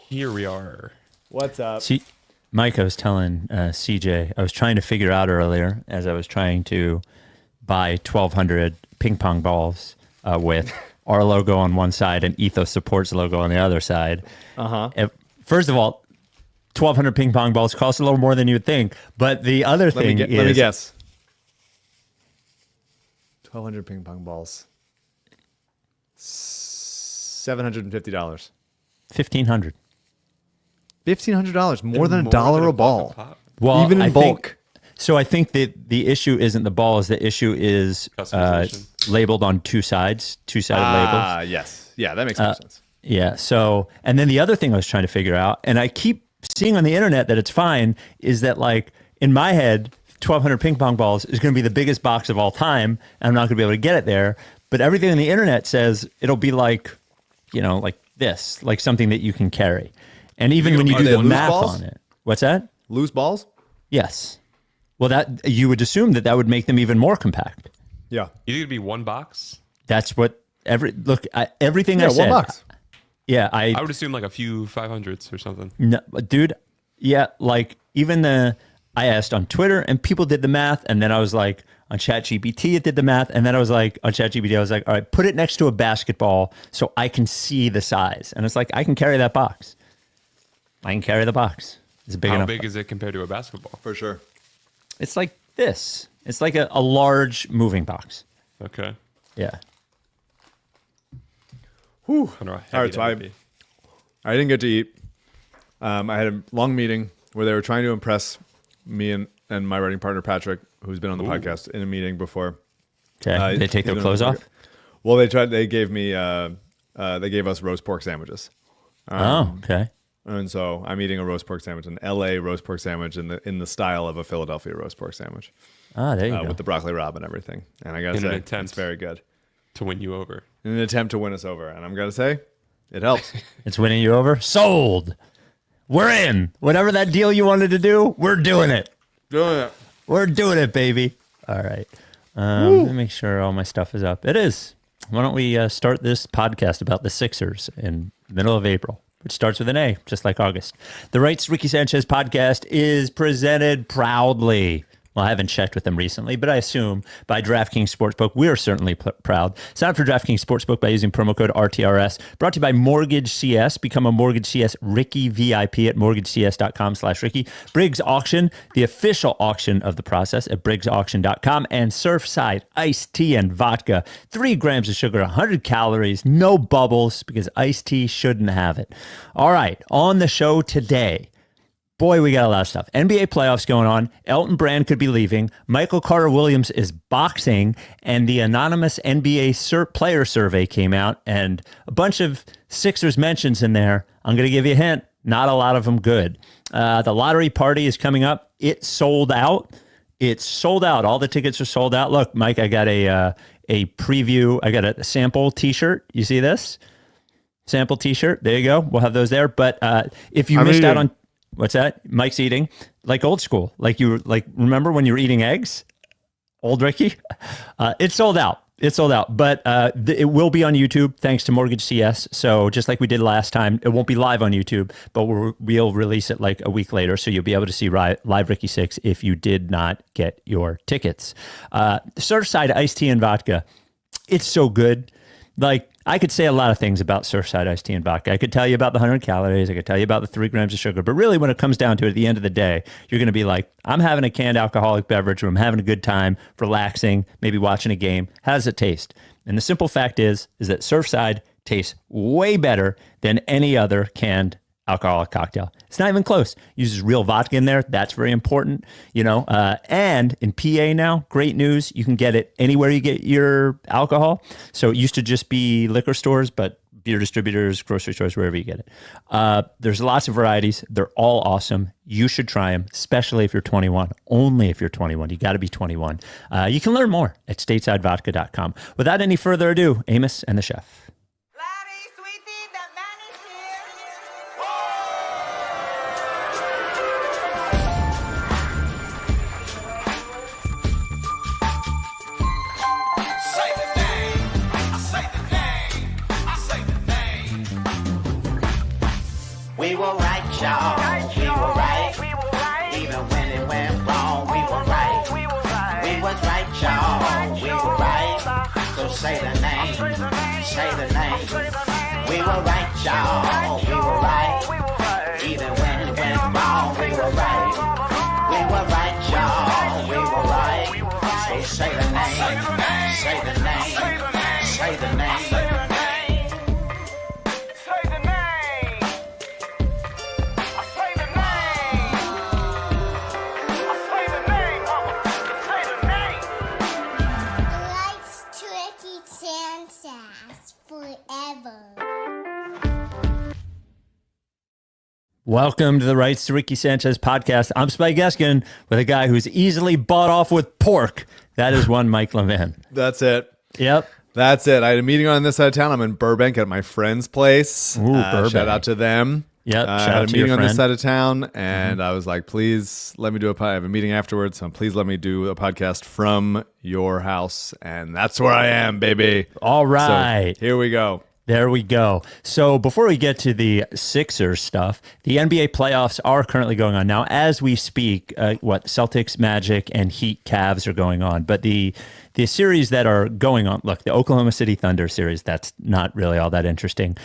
Here we are. What's up? See, Mike, I was telling CJ, I was trying to figure out earlier as I was trying to buy 1,200 ping pong balls with our logo on one side and Ethos Supports logo on the other side. First of all, 1,200 ping pong balls cost a little more than you would think. But the other thing is... Let me guess. 1,200 ping pong balls. $750. $1,500. $1,500, more than $1 a ball. Well, even in bulk. So I think that the issue isn't the balls. The issue is labeled on two-sided labels. Yes. Yeah, that makes more sense. Yeah. So, and then the other thing I was trying to figure out, and I keep seeing on the internet that it's fine, is that like in my head, 1,200 ping pong balls is going to be the biggest box of all time, and I'm not going to be able to get it there. But everything on the internet says it'll be like, you know, like this, like something that you can carry. And even when you do the math on it, what's that? Loose balls? Yes. Well, that you would assume that would make them even more compact. Yeah. You think it'd be one box? That's what everything I said. One box. Yeah, I would assume like a few 500s or something. No, dude. Yeah, like even I asked on Twitter and people did the math, and then I was like on ChatGPT it did the math, and then I was like on ChatGPT I was like, all right, put it next to a basketball so I can see the size, and it's like I can carry that box. I can carry the box. It's big enough. How big is it compared to a basketball? For sure. It's like this. It's like a large moving box. Okay. Yeah. Whew. All right, so I didn't get to eat. I had a long meeting where they were trying to impress me and my writing partner, Patrick, who's been on the podcast in a meeting before. Okay. Did they take their clothes off? Well, they gave us roast pork sandwiches. Okay. And so I'm eating a roast pork sandwich, an LA roast pork sandwich in the style of a Philadelphia roast pork sandwich. There you go. With the broccoli rabe and everything. And I gotta say, it's very good. To win you over. In an attempt to win us over. And I'm gonna say, it helps. It's winning you over? Sold. We're in. Whatever that deal you wanted to do, we're doing it. We're doing it, baby. All right. Let me make sure all my stuff is up. It is. Why don't we start this podcast about the Sixers in the middle of April? Which starts with an A, just like August. The Rights Ricky Sanchez podcast is presented proudly. Well, I haven't checked with them recently, but I assume by Draftkings Sportsbook. We are certainly proud. Sign up for Draftkings Sportsbook by using promo code RTRS. Brought to you by MortgageCS. Become a MortgageCS Ricky VIP at mortgagecs.com/Ricky. Briggs Auction, the official auction of the process at briggsauction.com. And Surfside iced tea and vodka. 3 grams of sugar, 100 calories, no bubbles, because iced tea shouldn't have it. All right, on the show today. Boy, we got a lot of stuff. NBA playoffs going on. Elton Brand could be leaving. Michael Carter-Williams is boxing. And the anonymous NBA player survey came out. And a bunch of Sixers mentions in there. I'm going to give you a hint. Not a lot of them good. The lottery party is coming up. It sold out. It's sold out. All the tickets are sold out. Look, Mike, I got a preview. I got a sample T-shirt. You see this? Sample T-shirt. There you go. We'll have those there. But if you missed out on... What's that? Mike's eating like old school. Remember when you were eating eggs? Old Ricky? It's sold out. It's sold out. But it will be on YouTube thanks to MortgageCS. So just like we did last time, it won't be live on YouTube, but we'll release it like a week later. So you'll be able to see live Ricky 6 if you did not get your tickets. Surfside iced tea and vodka. It's so good. Like, I could say a lot of things about Surfside iced tea and vodka. I could tell you about the 100 calories. I could tell you about the 3 grams of sugar. But really, when it comes down to it, at the end of the day, you're going to be like, I'm having a canned alcoholic beverage, or I'm having a good time, relaxing, maybe watching a game. How does it taste? And the simple fact is that Surfside tastes way better than any other canned alcoholic cocktail. It's not even close. Uses real vodka in there. That's very important, and in PA now, great news. You can get it anywhere you get your alcohol. So it used to just be liquor stores, but beer distributors, grocery stores, wherever you get it. There's lots of varieties. They're all awesome. You should try them, especially if you're 21. Only if you're 21. You got to be 21. You can learn more at statesidevodka.com. Without any further ado, Amos and the chef. We were right, y'all. We were right. Even when it went wrong, we were right. We was right, y'all. We were right. So say the name. Say the name. We were right, y'all. We were right. Even when it went wrong, we were right. We were right, y'all. We were right. So say the name. Say the name. Say the name. Forever. Welcome to the Rights to Ricky Sanchez podcast. I'm Spike Eskin with a guy who's easily bought off with pork. That is one Mike Levin. That's it. Yep. That's it. I had a meeting on this side of town. I'm in Burbank at my friend's place. Ooh, Burbank. Shout out to them. Yep. I Shout had out a to meeting your on this friend. side of town, and I was like, please let me do I have a meeting afterwards, so please let me do a podcast from your house. And that's where I am, baby. All right. So here we go. There we go. So before we get to the Sixers stuff, the NBA playoffs are currently going on now as we speak. Celtics, Magic, and Heat, Cavs are going on. But the series that are going on, look, the Oklahoma City Thunder series, that's not really all that interesting.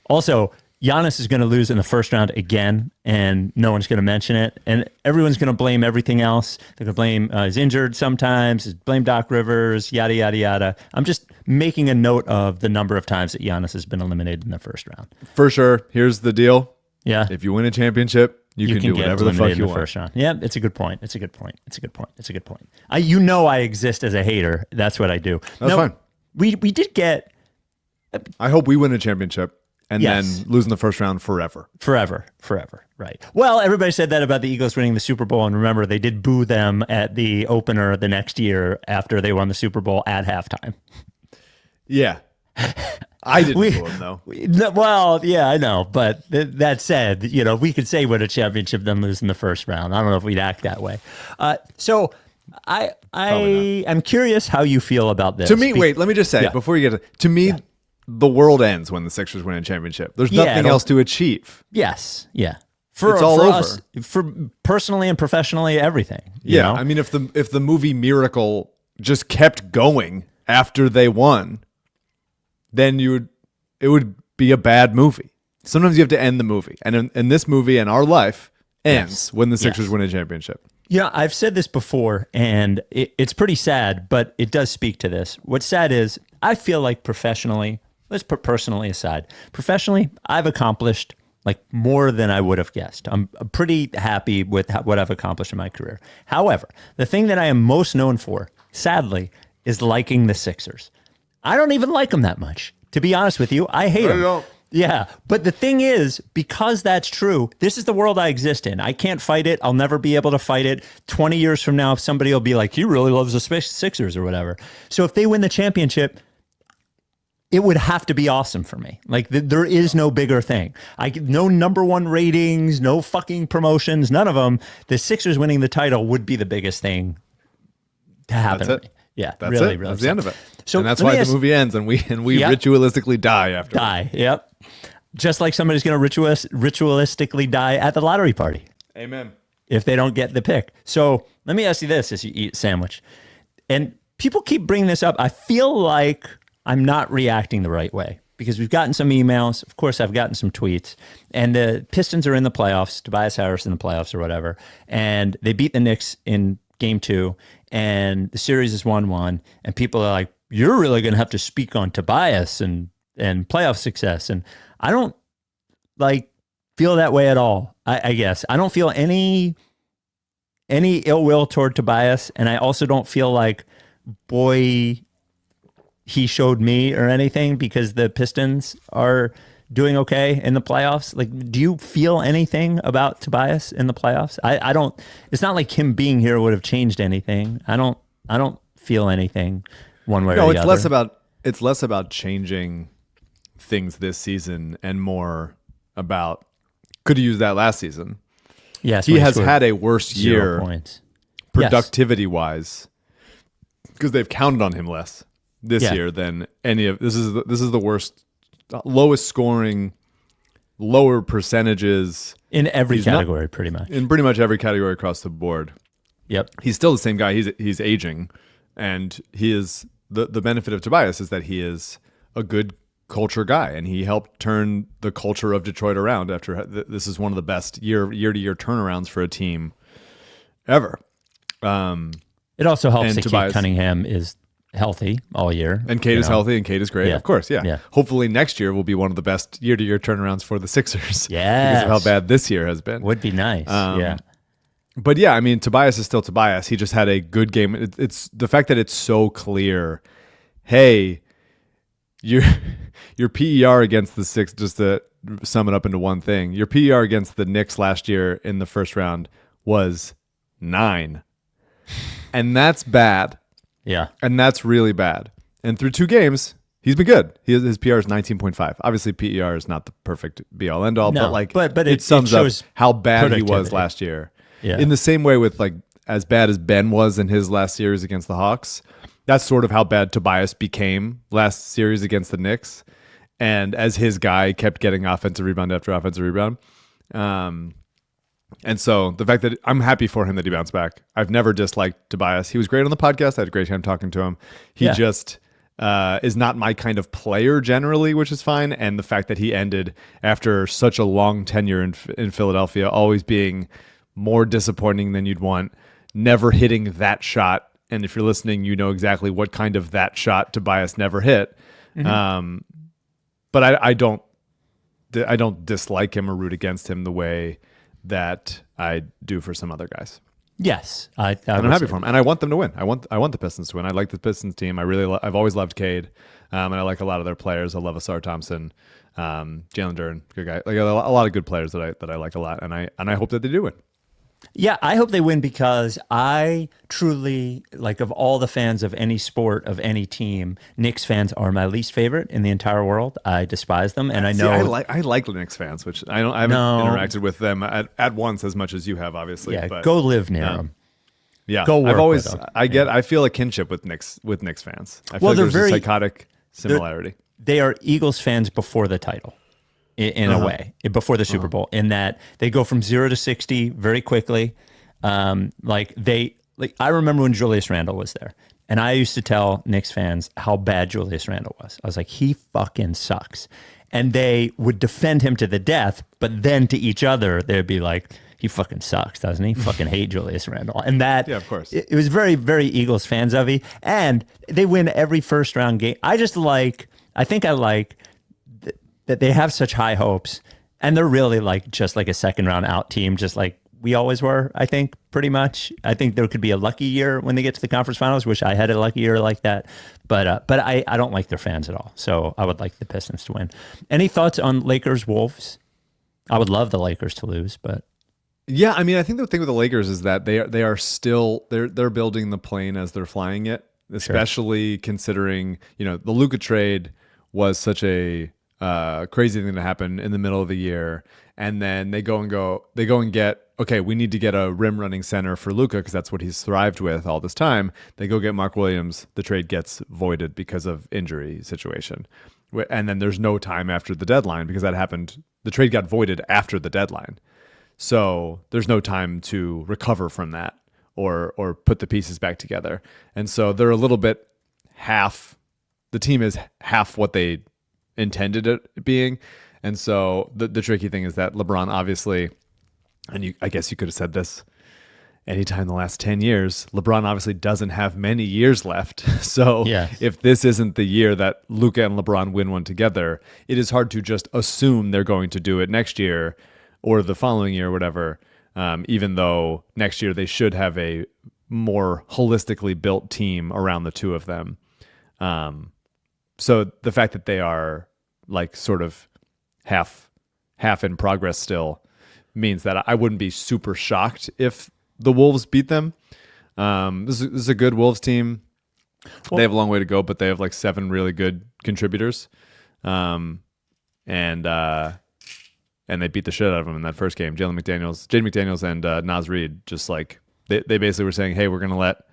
Also, Giannis is going to lose in the first round again, and no one's going to mention it. And everyone's going to blame everything else. They're going to blame he's injured sometimes, blame Doc Rivers, yada, yada, yada. I'm just making a note of the number of times that Giannis has been eliminated in the first round. For sure. Here's the deal. Yeah. If you win a championship, you can do get whatever the fuck eliminated you in the want. first round. Yeah, it's a good point. It's a good point. It's a good point. It's a good point. I exist as a hater. That's what I do. That's fine. We did get I hope we win a championship and Yes. then lose in the first round forever. Forever. Right. Well, everybody said that about the Eagles winning the Super Bowl. And remember, they did boo them at the opener the next year after they won the Super Bowl at halftime. Yeah. I didn't boo him, though. Well, yeah, I know. But that said, we could say win a championship, then lose in the first round. I don't know if we'd act that way. So I am curious how you feel about this. To me, wait, let me just say, Yeah. before you get to me, the world ends when the Sixers win a championship. There's nothing else to achieve. Yes. Yeah. It's all over. Us, for personally and professionally, everything. you Yeah. know? I mean, if the movie Miracle just kept going after they won, then it would be a bad movie. Sometimes you have to end the movie. And in this movie and our life ends when the Sixers win a championship. I've said this before, and it's pretty sad, but it does speak to this. What's sad is I feel like professionally, let's put personally aside, professionally, I've accomplished like more than I would have guessed. I'm pretty happy with what I've accomplished in my career. However, the thing that I am most known for, sadly, is liking the Sixers. I don't even like them that much. To be honest with you, I hate them. don't. Yeah, but the thing is, because that's true, this is the world I exist in. I can't fight it. I'll never be able to fight it. 20 years from now, if somebody will be like, he really loves the Sixers or whatever. So if they win the championship, it would have to be awesome for me. Like there is no bigger thing. No number one ratings, no fucking promotions, none of them. The Sixers winning the title would be the biggest thing to happen. That's to it. me. Yeah, That's really, it. really. That's the end of it. So And that's let me why ask- the movie ends and we Yep. ritualistically die after. Die. Yep. Just like somebody's going to ritualistically die at the lottery party Amen. if they don't get the pick. So let me ask you this as you eat a sandwich. And people keep bringing this up. I feel like I'm not reacting the right way because we've gotten some emails. Of course, I've gotten some tweets. And the Pistons are in the playoffs, Tobias Harris in the playoffs or whatever. And they beat the Knicks in game 2. And the series is 1-1. And people are like, you're really going to have to speak on Tobias and playoff success. And I don't feel that way at all. I guess I don't feel any ill will toward Tobias. And I also don't feel like, boy, he showed me or anything because the Pistons are doing okay in the playoffs. Like, do you feel anything about Tobias in the playoffs? I don't. It's not like him being here would have changed anything. I don't feel anything one way or the other. No, it's less about changing things this season and more about could have used that last season. Yes, He when has scored had a worse 0 year points. productivity wise because they've counted on him less this Yeah. year than any of this is the worst lowest scoring lower percentages in every He's not- category, pretty much. in pretty much every category across the board. Yep. He's still the same guy. He's aging, and he is the benefit of Tobias is that he is a good culture guy, and he helped turn the culture of Detroit around. After this is one of the best year to year turnarounds for a team ever. It also helps and that Tobias- Kate Cunningham is healthy all year. And Kate is healthy, and Kate is great. Yeah. Of course, yeah. Yeah. Hopefully next year will be one of the best year to year turnarounds for the Sixers. Yes. because of how bad this year has been. Would be nice. Yeah. But yeah, I mean, Tobias is still Tobias. He just had a good game. It's the fact that it's so clear. Hey, your PER against the Six. Just to sum it up into one thing, your PER against the Knicks last year in the first round was 9, and that's bad. Yeah. And that's really bad. And through 2 games, he's been good. His PR is 19.5. Obviously, PER is not the perfect be-all, end-all, No, but like, but it sums up shows how bad he was productivity. last year. Yeah. In the same way with like as bad as Ben was in his last series against the Hawks, that's sort of how bad Tobias became last series against the Knicks. And as his guy kept getting offensive rebound after offensive rebound. And so the fact that I'm happy for him that he bounced back. I've never disliked Tobias. He was great on the podcast. I had a great time talking to him. He Yeah. just is not my kind of player generally, which is fine. And the fact that he ended after such a long tenure in Philadelphia, always being more disappointing than you'd want, never hitting that shot. And if you're listening, you know exactly what kind of that shot Tobias never hit. But I don't dislike him or root against him the way that I do for some other guys. Yes. And I'm happy for him, and I want them to win. I want the Pistons to win. I like the Pistons team. I've always loved Cade, and I like a lot of their players. I love Asar Thompson, Jalen Duren, good guy. Like a lot of good players that I like a lot, and I hope that they do win. Yeah, I hope they win because I truly, like, of all the fans of any sport, of any team, Knicks fans are my least favorite in the entire world. I despise them, and I know I like Knicks fans, which I haven't interacted with them at once as much as you have, obviously. yeah, but, go live near them. Yeah, go work I've always with them. I feel a kinship with Knicks fans. I feel Well, like they're there's very- a psychotic similarity. They are Eagles fans before the title, in a way, before the Super Bowl, in that they go from 0 to 60 very quickly. I remember when Julius Randle was there, and I used to tell Knicks fans how bad Julius Randle was. I was like, he fucking sucks. And they would defend him to the death, but then to each other, they'd be like, he fucking sucks, doesn't he? Fucking hate Julius Randle. And that, Yeah, of course. It was very, very Eagles fans of he. And they win every first round game. I think I like that they have such high hopes, and they're really like just like a second round out team, just like we always were, I think, pretty much. I think there could be a lucky year when they get to the conference finals. Wish I had a lucky year like that. But I don't like their fans at all. So I would like the Pistons to win. Any thoughts on Lakers Wolves? I would love the Lakers to lose, but Yeah, I mean, I think the thing with the Lakers is that they are still they're building the plane as they're flying it, especially considering, the Luka trade was such a crazy thing to happen in the middle of the year, and then they go and get, okay, we need to get a rim running center for Luka because that's what he's thrived with all this time. They go get Mark Williams. The trade gets voided because of injury situation, and then there's no time after the deadline because that happened. The trade got voided after the deadline. So there's no time to recover from that or put the pieces back together. And so they're a little bit the team is half what they intended it being. And so the tricky thing is that LeBron obviously, and I guess you could have said this anytime in the last 10 years, LeBron obviously doesn't have many years left. So if this isn't the year that Luka and LeBron win one together, it is hard to just assume they're going to do it next year or the following year, whatever, even though next year they should have a more holistically built team around the two of them. So the fact that they are like sort of half in progress still means that I wouldn't be super shocked if the Wolves beat them. This is a good Wolves team. They have a long way to go, but they have like 7 really good contributors. And they beat the shit out of them in that first game. Jaden McDaniels and Naz Reid just like they basically were saying, hey, we're not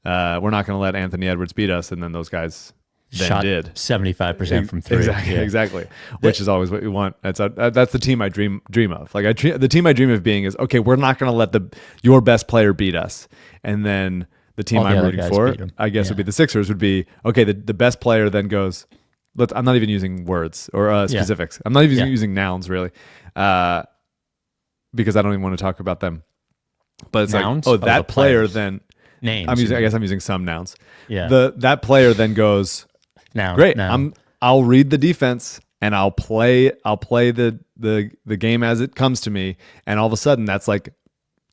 gonna let Anthony Edwards beat us, and then those guys than Shot did. 75% from three. Exactly, Yeah. exactly. Which is always what you want. That's the team I dream of. Like the team I dream of being is, okay, we're not going to let your best player beat us, and then the team All the I'm other rooting guys for, beat 'em. I guess, would be the Sixers. Would be okay. The best player then goes. I'm not even using words or specifics. I'm not even using nouns really, because I don't even want to talk about them. But it's Nouns? like, that the player players. then. Names. I guess I'm using some nouns. Yeah. That player then goes. Noun. Great. Noun. I'll read the defense and I'll play the game as it comes to me. And all of a sudden that's like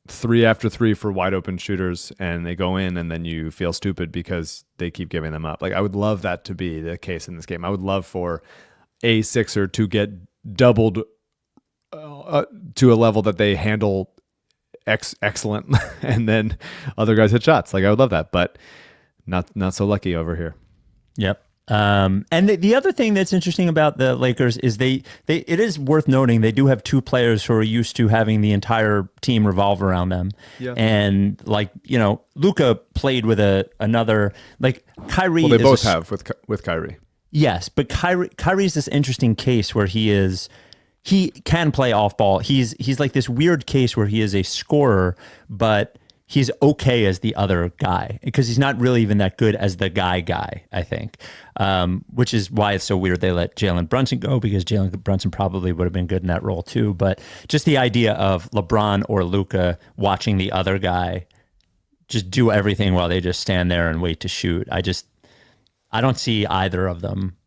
3 after 3 for wide open shooters, and they go in, and then you feel stupid because they keep giving them up. Like, I would love that to be the case in this game. I would love for a Sixer to get doubled to a level that they handle excellent, and then other guys hit shots. Like, I would love that, but not so lucky over here. Yep. And the other thing that's interesting about the Lakers is it is worth noting they do have 2 players who are used to having the entire team revolve around them. Yeah. And Luka played with another, like, Kyrie. Well, they both have with Kyrie. Yes, but Kyrie's this interesting case where he can play off ball. He's like this weird case where he is a scorer, but he's okay as the other guy because he's not really even that good as the guy, I think, which is why it's so weird they let Jalen Brunson go, because Jalen Brunson probably would have been good in that role too. But just the idea of LeBron or Luka watching the other guy just do everything while they just stand there and wait to shoot. I don't see either of them,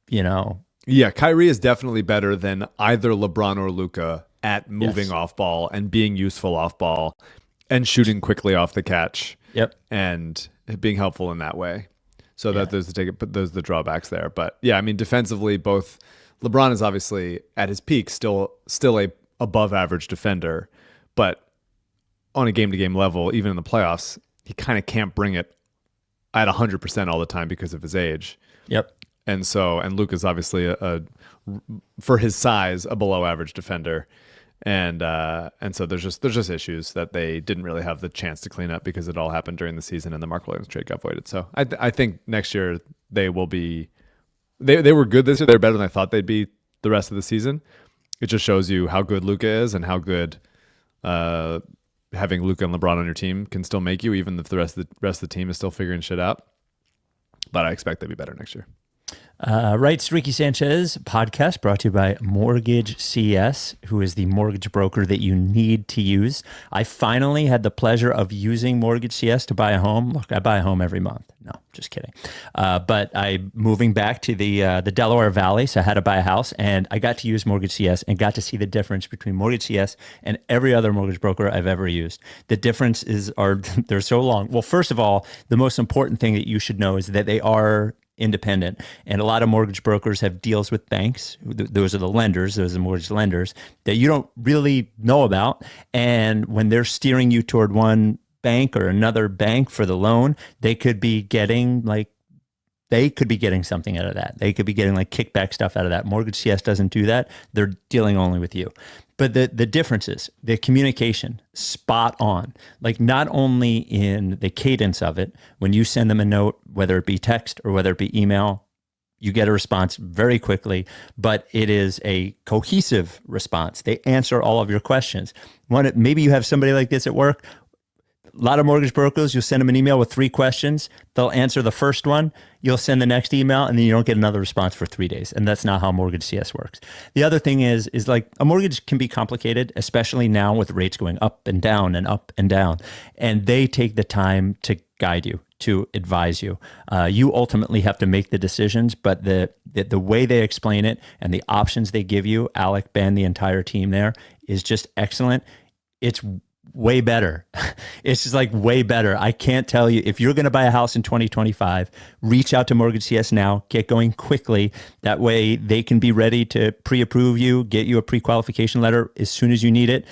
Yeah, Kyrie is definitely better than either LeBron or Luka at moving off ball and being useful off ball and shooting quickly off the catch. Yep. And being helpful in that way. So that there's the drawbacks there. But yeah, I mean, defensively, both LeBron is obviously at his peak still a above average defender, but on a game to game level, even in the playoffs, he kind of can't bring it at 100% all the time because of his age. Yep. And Luka's obviously for his size, a below average defender. And so there's just issues that they didn't really have the chance to clean up because it all happened during the season and the Mark Williams trade got voided. So I think next year they will be they were good this year. They're better than I thought they'd be the rest of the season. It just shows you how good Luka is and how good having Luka and LeBron on your team can still make you, even if the rest of the team is still figuring shit out. But I expect they'll be better next year. Writes Ricky Sanchez, podcast brought to you by MortgageCS, who is the mortgage broker that you need to use. I finally had the pleasure of using MortgageCS to buy a home. Look, I buy a home every month. No, just kidding. But I'm moving back to the Delaware Valley, so I had to buy a house, and I got to use MortgageCS and got to see the difference between MortgageCS and every other mortgage broker I've ever used. The differences they're so long. Well, first of all, the most important thing that you should know is that they are independent, and a lot of mortgage brokers have deals with banks. Those are the lenders, those are the mortgage lenders that you don't really know about, and when they're steering you toward one bank or another bank for the loan, they could be getting something out of that. They could be getting like kickback stuff out of that. MortgageCS doesn't do that. They're dealing only with you. But the differences, the communication, spot on. Like, not only in the cadence of it, when you send them a note, whether it be text or whether it be email, you get a response very quickly, but it is a cohesive response. They answer all of your questions. Maybe you have somebody like this at work. A lot of mortgage brokers, you'll send them an email with 3 questions. They'll answer the first one. You'll send the next email, and then you don't get another response for 3 days. And that's not how MortgageCS works. The other thing is like a mortgage can be complicated, especially now with rates going up and down and up and down. And they take the time to guide you, to advise you. You ultimately have to make the decisions, but the way they explain it and the options they give you, Alec, Ben, the entire team there, is just excellent. It's way better. It's just like way better. I can't tell you, if you're going to buy a house in 2025, reach out to MortgageCS now, get going quickly. That way they can be ready to pre-approve you, get you a pre-qualification letter as soon as you need it.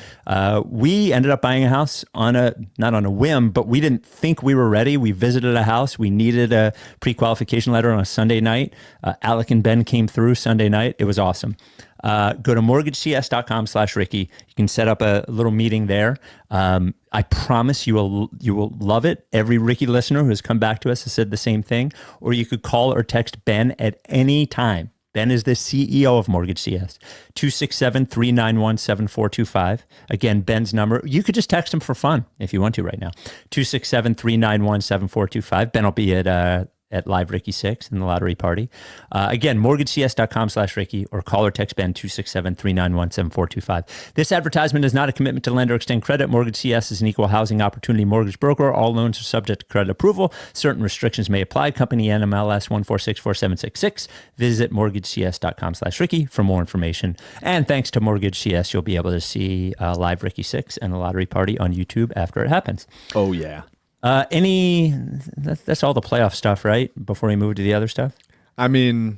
We ended up buying a house not on a whim, but we didn't think we were ready. We visited a house. We needed a pre-qualification letter on a Sunday night. Alec and Ben came through Sunday night. It was awesome. Go to mortgagecs.com/Ricky. You can set up a little meeting there. I promise you will love it. Every Ricky listener who has come back to us has said the same thing. Or you could call or text Ben at any time. Ben is the CEO of MortgageCS, 267-391-7425. Again, Ben's number. You could just text him for fun if you want to right now. 267-391-7425. Ben will be at Live Ricky 6 in the lottery party. Again, mortgagecs.com/Ricky or call or text Ben 267-391-7425. This advertisement is not a commitment to lend or extend credit. MortgageCS is an equal housing opportunity mortgage broker. All loans are subject to credit approval. Certain restrictions may apply. Company NMLS 1464766. Visit mortgagecs.com/Ricky for more information. And thanks to MortgageCS, you'll be able to see Live Ricky 6 and the lottery party on YouTube after it happens. Oh, yeah. That's all the playoff stuff, right? Before we move to the other stuff? I mean,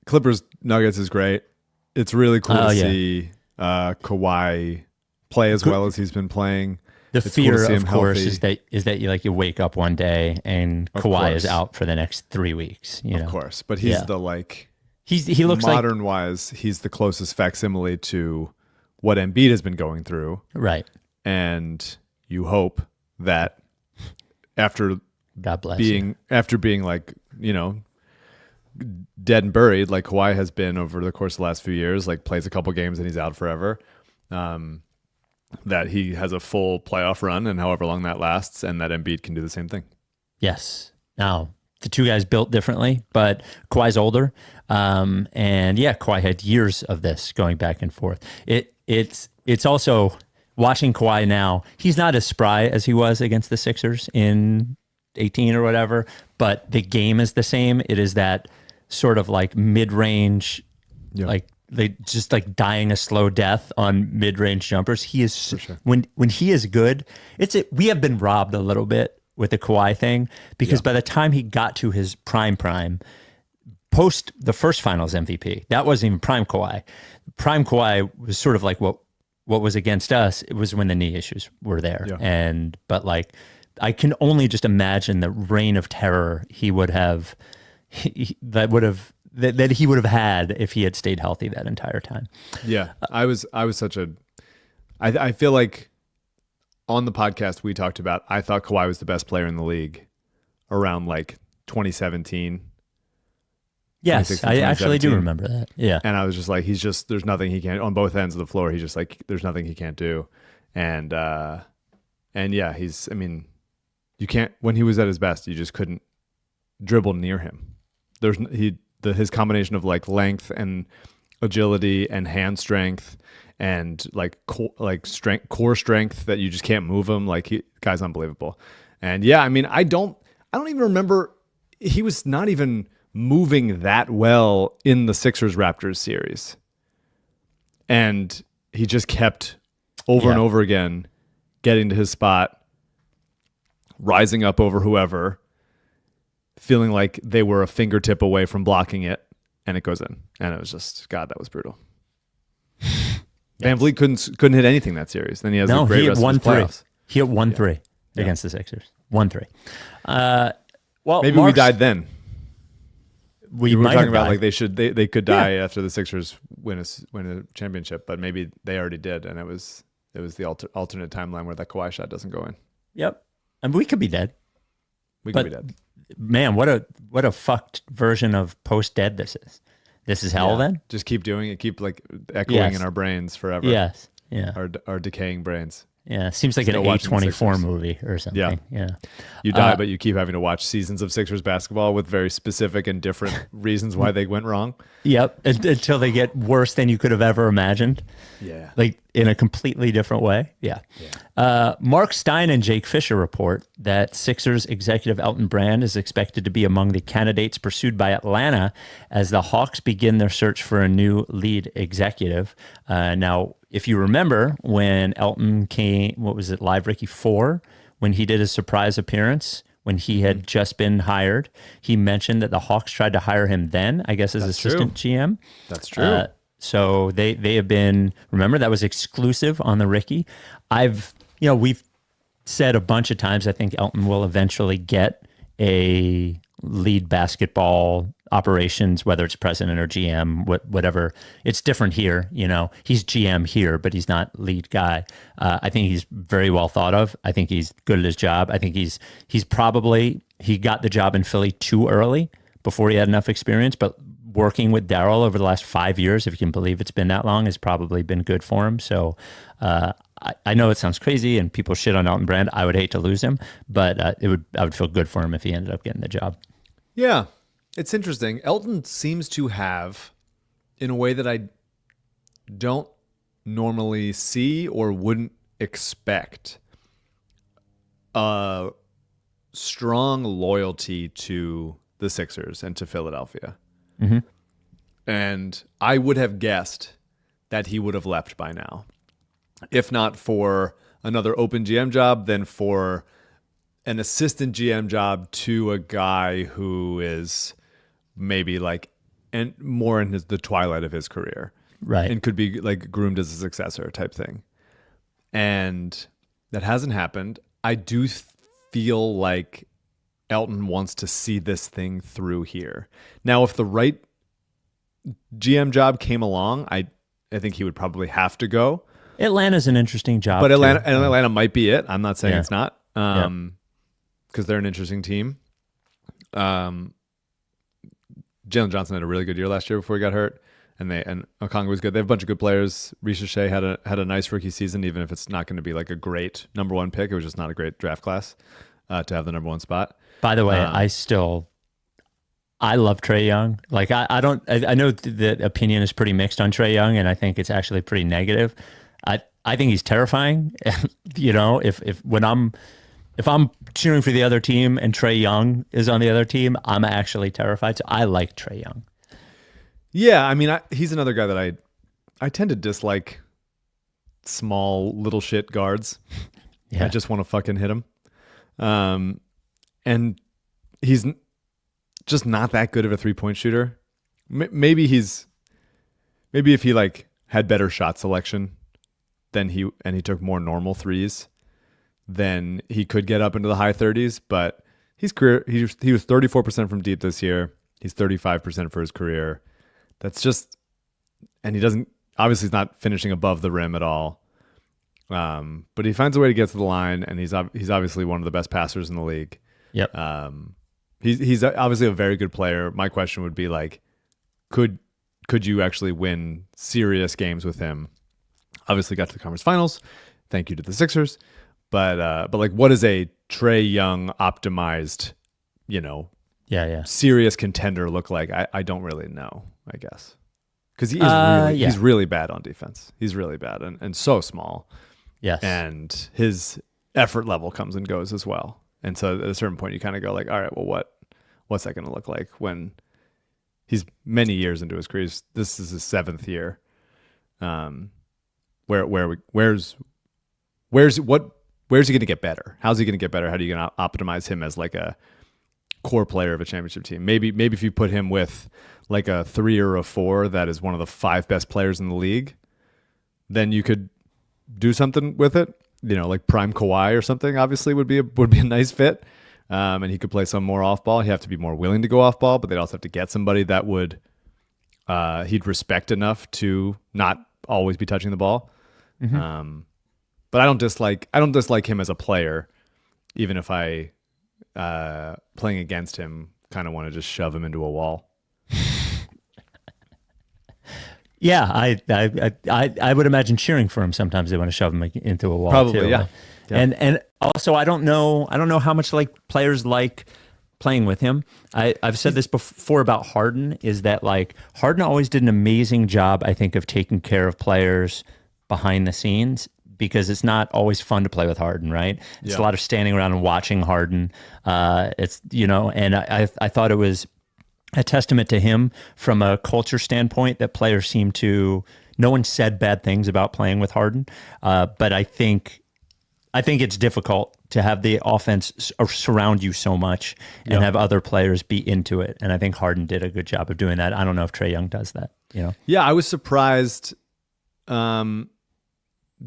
Clippers Nuggets is great. It's really cool to see Kawhi play as well as he's been playing. The it's fear, cool to see him of course, healthy. is that you wake up one day and Kawhi is out for the next 3 weeks. You know? Of course, but he's he looks modern wise. He's the closest facsimile to what Embiid has been going through, right? And you hope that after God bless being like, you know, dead and buried like Kawhi has been over the course of the last few years, like plays a couple games and he's out forever, that he has a full playoff run and however long that lasts, and that Embiid can do the same thing. Yes. Now, the two guys built differently, but Kawhi's older. And yeah, Kawhi had years of this going back and forth. It's also... Watching Kawhi now, he's not as spry as he was against the Sixers in 18 or whatever, but the game is the same. It is that sort of like mid-range, like they just like dying a slow death on mid-range jumpers. He is sure. when he is good. We have been robbed a little bit with the Kawhi thing because by the time he got to his prime, post the first Finals MVP, that wasn't even prime Kawhi. Prime Kawhi was sort of like what was against us. It was when the knee issues were there. Yeah. But like, I can only just imagine the reign of terror he would have, that he would have had if he had stayed healthy that entire time. Yeah. I was I feel like on the podcast we talked about, I thought Kawhi was the best player in the league around like 2017. Yes, I actually do remember that. Yeah. And I was just like, there's nothing he can't, on both ends of the floor. He's just like, there's nothing he can't do. And yeah, you can't, when he was at his best, you just couldn't dribble near him. His combination of like length and agility and hand strength and like core strength that you just can't move him. Like guy's unbelievable. And yeah, I don't even remember, he was not even moving that well in the Sixers-Raptors series. And he just kept over and over again getting to his spot, rising up over whoever, feeling like they were a fingertip away from blocking it, and it goes in. And it was just, God, that was brutal. Van Vliet couldn't hit anything that series. Then he has a great rest of his playoffs. He hit 1-3 against the Sixers. 1-3. Well, maybe we died then. We were might talking have about died. like they could die after the Sixers win a championship, but maybe they already did, and it was the alternate timeline where that Kawhi shot doesn't go in. Yep, and we could be dead. We could be dead. Man, what a fucked version of post dead this is. This is hell. Then just keep doing it. Keep like echoing in our brains forever. Yes. Yeah. Our decaying brains. Yeah, seems like an A24 movie or something. Yeah. You die, but you keep having to watch seasons of Sixers basketball with very specific and different reasons why they went wrong. Yep, until they get worse than you could have ever imagined. Yeah. Like in a completely different way. Yeah. Mark Stein and Jake Fisher report that Sixers executive Elton Brand is expected to be among the candidates pursued by Atlanta as the Hawks begin their search for a new lead executive. Now, if you remember when Elton came, Live Ricky 4, when he did his surprise appearance, when he had just been hired, he mentioned that the Hawks tried to hire him then, I guess, as assistant GM. That's true. So they have been, remember, that was exclusive on the Ricky. We've said a bunch of times, I think Elton will eventually get a lead basketball operations, whether it's president or GM, whatever. It's different here. He's GM here, but he's not lead guy. I think he's very well thought of. I think he's good at his job. I think he got the job in Philly too early before he had enough experience, but working with Daryl over the last 5 years, if you can believe it's been that long, has probably been good for him. So I know it sounds crazy and people shit on Elton Brand. I would hate to lose him, but I would feel good for him if he ended up getting the job. Yeah, it's interesting. Elton seems to have, in a way that I don't normally see or wouldn't expect, a strong loyalty to the Sixers and to Philadelphia. Mm-hmm. And I would have guessed that he would have left by now. If not for another open GM job, then for an assistant GM job to a guy who is maybe more in the twilight of his career. Right. And could be groomed as a successor type thing. And that hasn't happened. I do feel like Elton wants to see this thing through here. Now, if the right GM job came along, I think he would probably have to go. Atlanta's an interesting job, but Atlanta might be it. I'm not saying it's not, because they're an interesting team. Jalen Johnson had a really good year last year before he got hurt, and Okongwu was good. They have a bunch of good players. Ricochet had a nice rookie season, even if it's not going to be like a great number one pick. It was just not a great draft class to have the number one spot. By the way, I love Trae Young. I know the opinion is pretty mixed on Trae Young, and I think it's actually pretty negative. I think he's terrifying. If I'm cheering for the other team and Trae Young is on the other team, I'm actually terrified. So I like Trae Young. Yeah, I mean, he's another guy that I tend to dislike small little shit guards. Yeah. I just want to fucking hit him. And he's just not that good of a 3-point shooter. Maybe if he had better shot selection than he took more normal threes, then he could get up into the high 30s. But he was 34% from deep this year. He's 35% for his career. That's just, and he doesn't, obviously he's not finishing above the rim at all. But he finds a way to get to the line, and he's obviously one of the best passers in the league. Yep. He's obviously a very good player. My question would be could you actually win serious games with him? Obviously got to the conference finals. Thank you to the Sixers. But what is a Trae Young optimized, serious contender look like? I don't really know, I guess. Because he's really bad on defense. He's really bad and so small. Yes. And his effort level comes and goes as well. And so at a certain point you kind of go all right, well, what's that going to look like when he's many years into his career? This is his 7th year. Where's he going to get better? How's he going to get better? How are you going to optimize him as a core player of a championship team? Maybe if you put him with a 3 or a 4 that is one of the 5 best players in the league, then you could do something with it. Like prime Kawhi or something, obviously would be a nice fit. And he could play some more off ball. He'd have to be more willing to go off ball, but they'd also have to get somebody that would he'd respect enough to not always be touching the ball. Mm-hmm. But I don't dislike him as a player, even if I playing against him kind of want to just shove him into a wall. Yeah, I would imagine cheering for him. Sometimes they want to shove him into a wall. Probably, too. Yeah. And also I don't know how much players like playing with him. I've said this before about Harden, is that Harden always did an amazing job, I think, of taking care of players behind the scenes, because it's not always fun to play with Harden, right? It's a lot of standing around and watching Harden. And I thought it was a testament to him from a culture standpoint that players seem to, no one said bad things about playing with Harden. But I think it's difficult to have the offense surround you so much and have other players be into it. And I think Harden did a good job of doing that. I don't know if Trae Young does that, Yeah, I was surprised,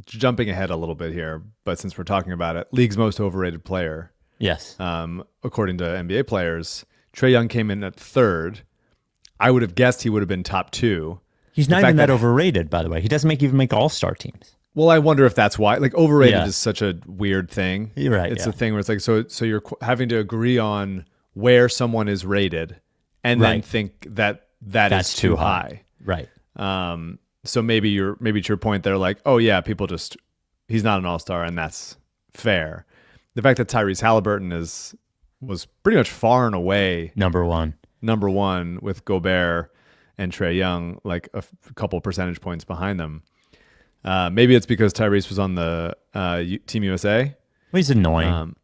jumping ahead a little bit here, but since we're talking about it, league's most overrated player. Yes. According to NBA players, Trae Young came in at 3rd, I would have guessed he would have been top 2. He's The not fact even that that- overrated, by the way. He doesn't even make all-star teams. Well, I wonder if that's why. Like overrated Yeah. is such a weird thing. You're right, It's yeah. a thing where it's like so you're having to agree on where someone is rated, and then Right. think that That's is too high. Right. So maybe to your point, they're like, oh yeah, people just he's not an all-star, and that's fair. The fact that Tyrese Halliburton was pretty much far and away Number 1. number 1 with Gobert and Trae Young, like a couple percentage points behind them. Maybe it's because Tyrese was on the Team USA. Well, he's annoying.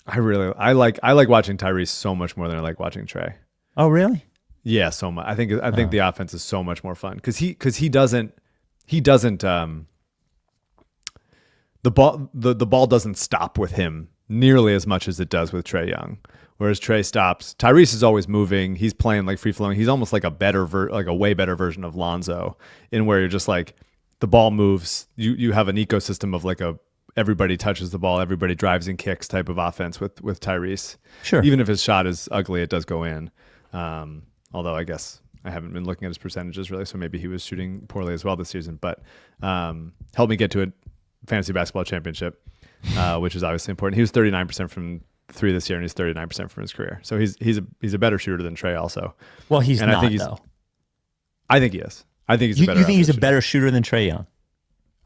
I like watching Tyrese so much more than I like watching Trae. Oh, really? Yeah, so much. I think the offense is so much more fun because he doesn't the ball doesn't stop with him nearly as much as it does with Trae Young. Whereas Trae stops. Tyrese is always moving. He's playing like free flowing. He's almost like a way better version of Lonzo, in where you're just like the ball moves. You have an ecosystem of like everybody touches the ball, everybody drives and kicks type of offense with Tyrese. Sure. Even if his shot is ugly, it does go in. Although I guess I haven't been looking at his percentages really, so maybe he was shooting poorly as well this season. But helped me get to a fantasy basketball championship, which is obviously important. He was 39% from 3 this year, and he's 39% from his career. So he's a better shooter than Trae also. Well, he's And not, I think though. I think he is. I think he's a better. You think he's a shooter. better shooter than Trae Young?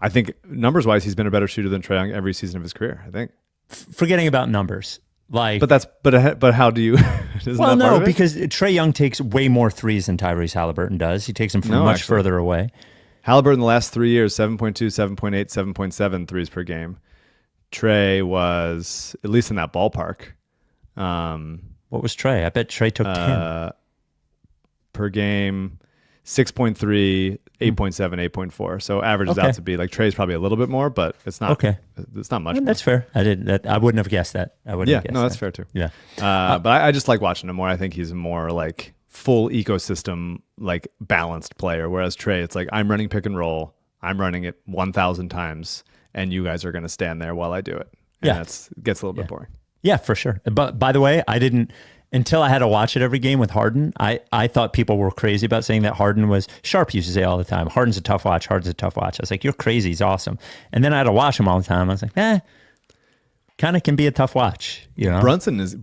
I think numbers wise, he's been a better shooter than Trae Young every season of his career. I think. Forgetting about numbers. Like, But how do you? Isn't well, that part no, of it? because Trae Young takes way more threes than Tyrese Halliburton does. He takes them from much actually. further away. Halliburton the last 3 years, 7.2, 7.8, 7.7 threes per game. Trae was at least in that ballpark. What was Trae? I bet Trae took 10. Per game, 6.3, 8.7, 8.4. So averages Okay. out to be like Trae's probably a little bit more, but it's not. Okay. It's not much. Well, more. that's fair. I wouldn't have guessed that. I wouldn't Yeah, have guessed no, that's that. fair too. Yeah. But I just like watching him more. I think he's a more like full ecosystem, like balanced player. Whereas Trae, it's like I'm running pick and roll. I'm running it 1,000 times, and you guys are going to stand there while I do it. And Yeah. that's gets a little bit boring. Yeah, for sure. But by the way, I didn't until I had to watch it every game with Harden. I thought people were crazy about saying that Harden was Sharp used to say all the time, Harden's a tough watch, Harden's a tough watch. I was like, you're crazy, he's awesome. And then I had to watch him all the time. I was like, kind of can be a tough watch, you know. Brunson is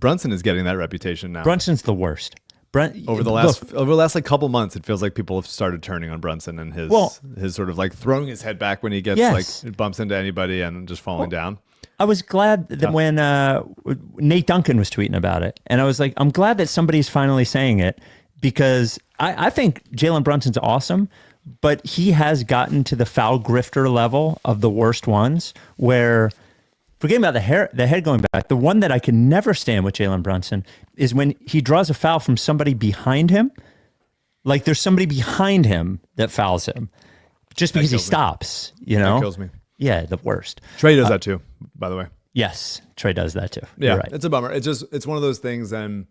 getting that reputation now. Brunson's the worst. Over the last like couple months, it feels like people have started turning on Brunson and his sort of like throwing his head back when he gets like bumps into anybody and just falling down. I was glad that when Nate Duncan was tweeting about it, and I was like, I'm glad that somebody's finally saying it, because I think Jalen Brunson's awesome, but he has gotten to the foul grifter level of the worst ones where, forgetting about the head going back, the one that I can never stand with Jalen Brunson is when he draws a foul from somebody behind him. Like there's somebody behind him that fouls him just because he stops, you know? That kills me. Yeah, the worst. Trae does that too, by the way. Yes, Trae does that too. Yeah, You're right. it's a bummer. It's one of those things, and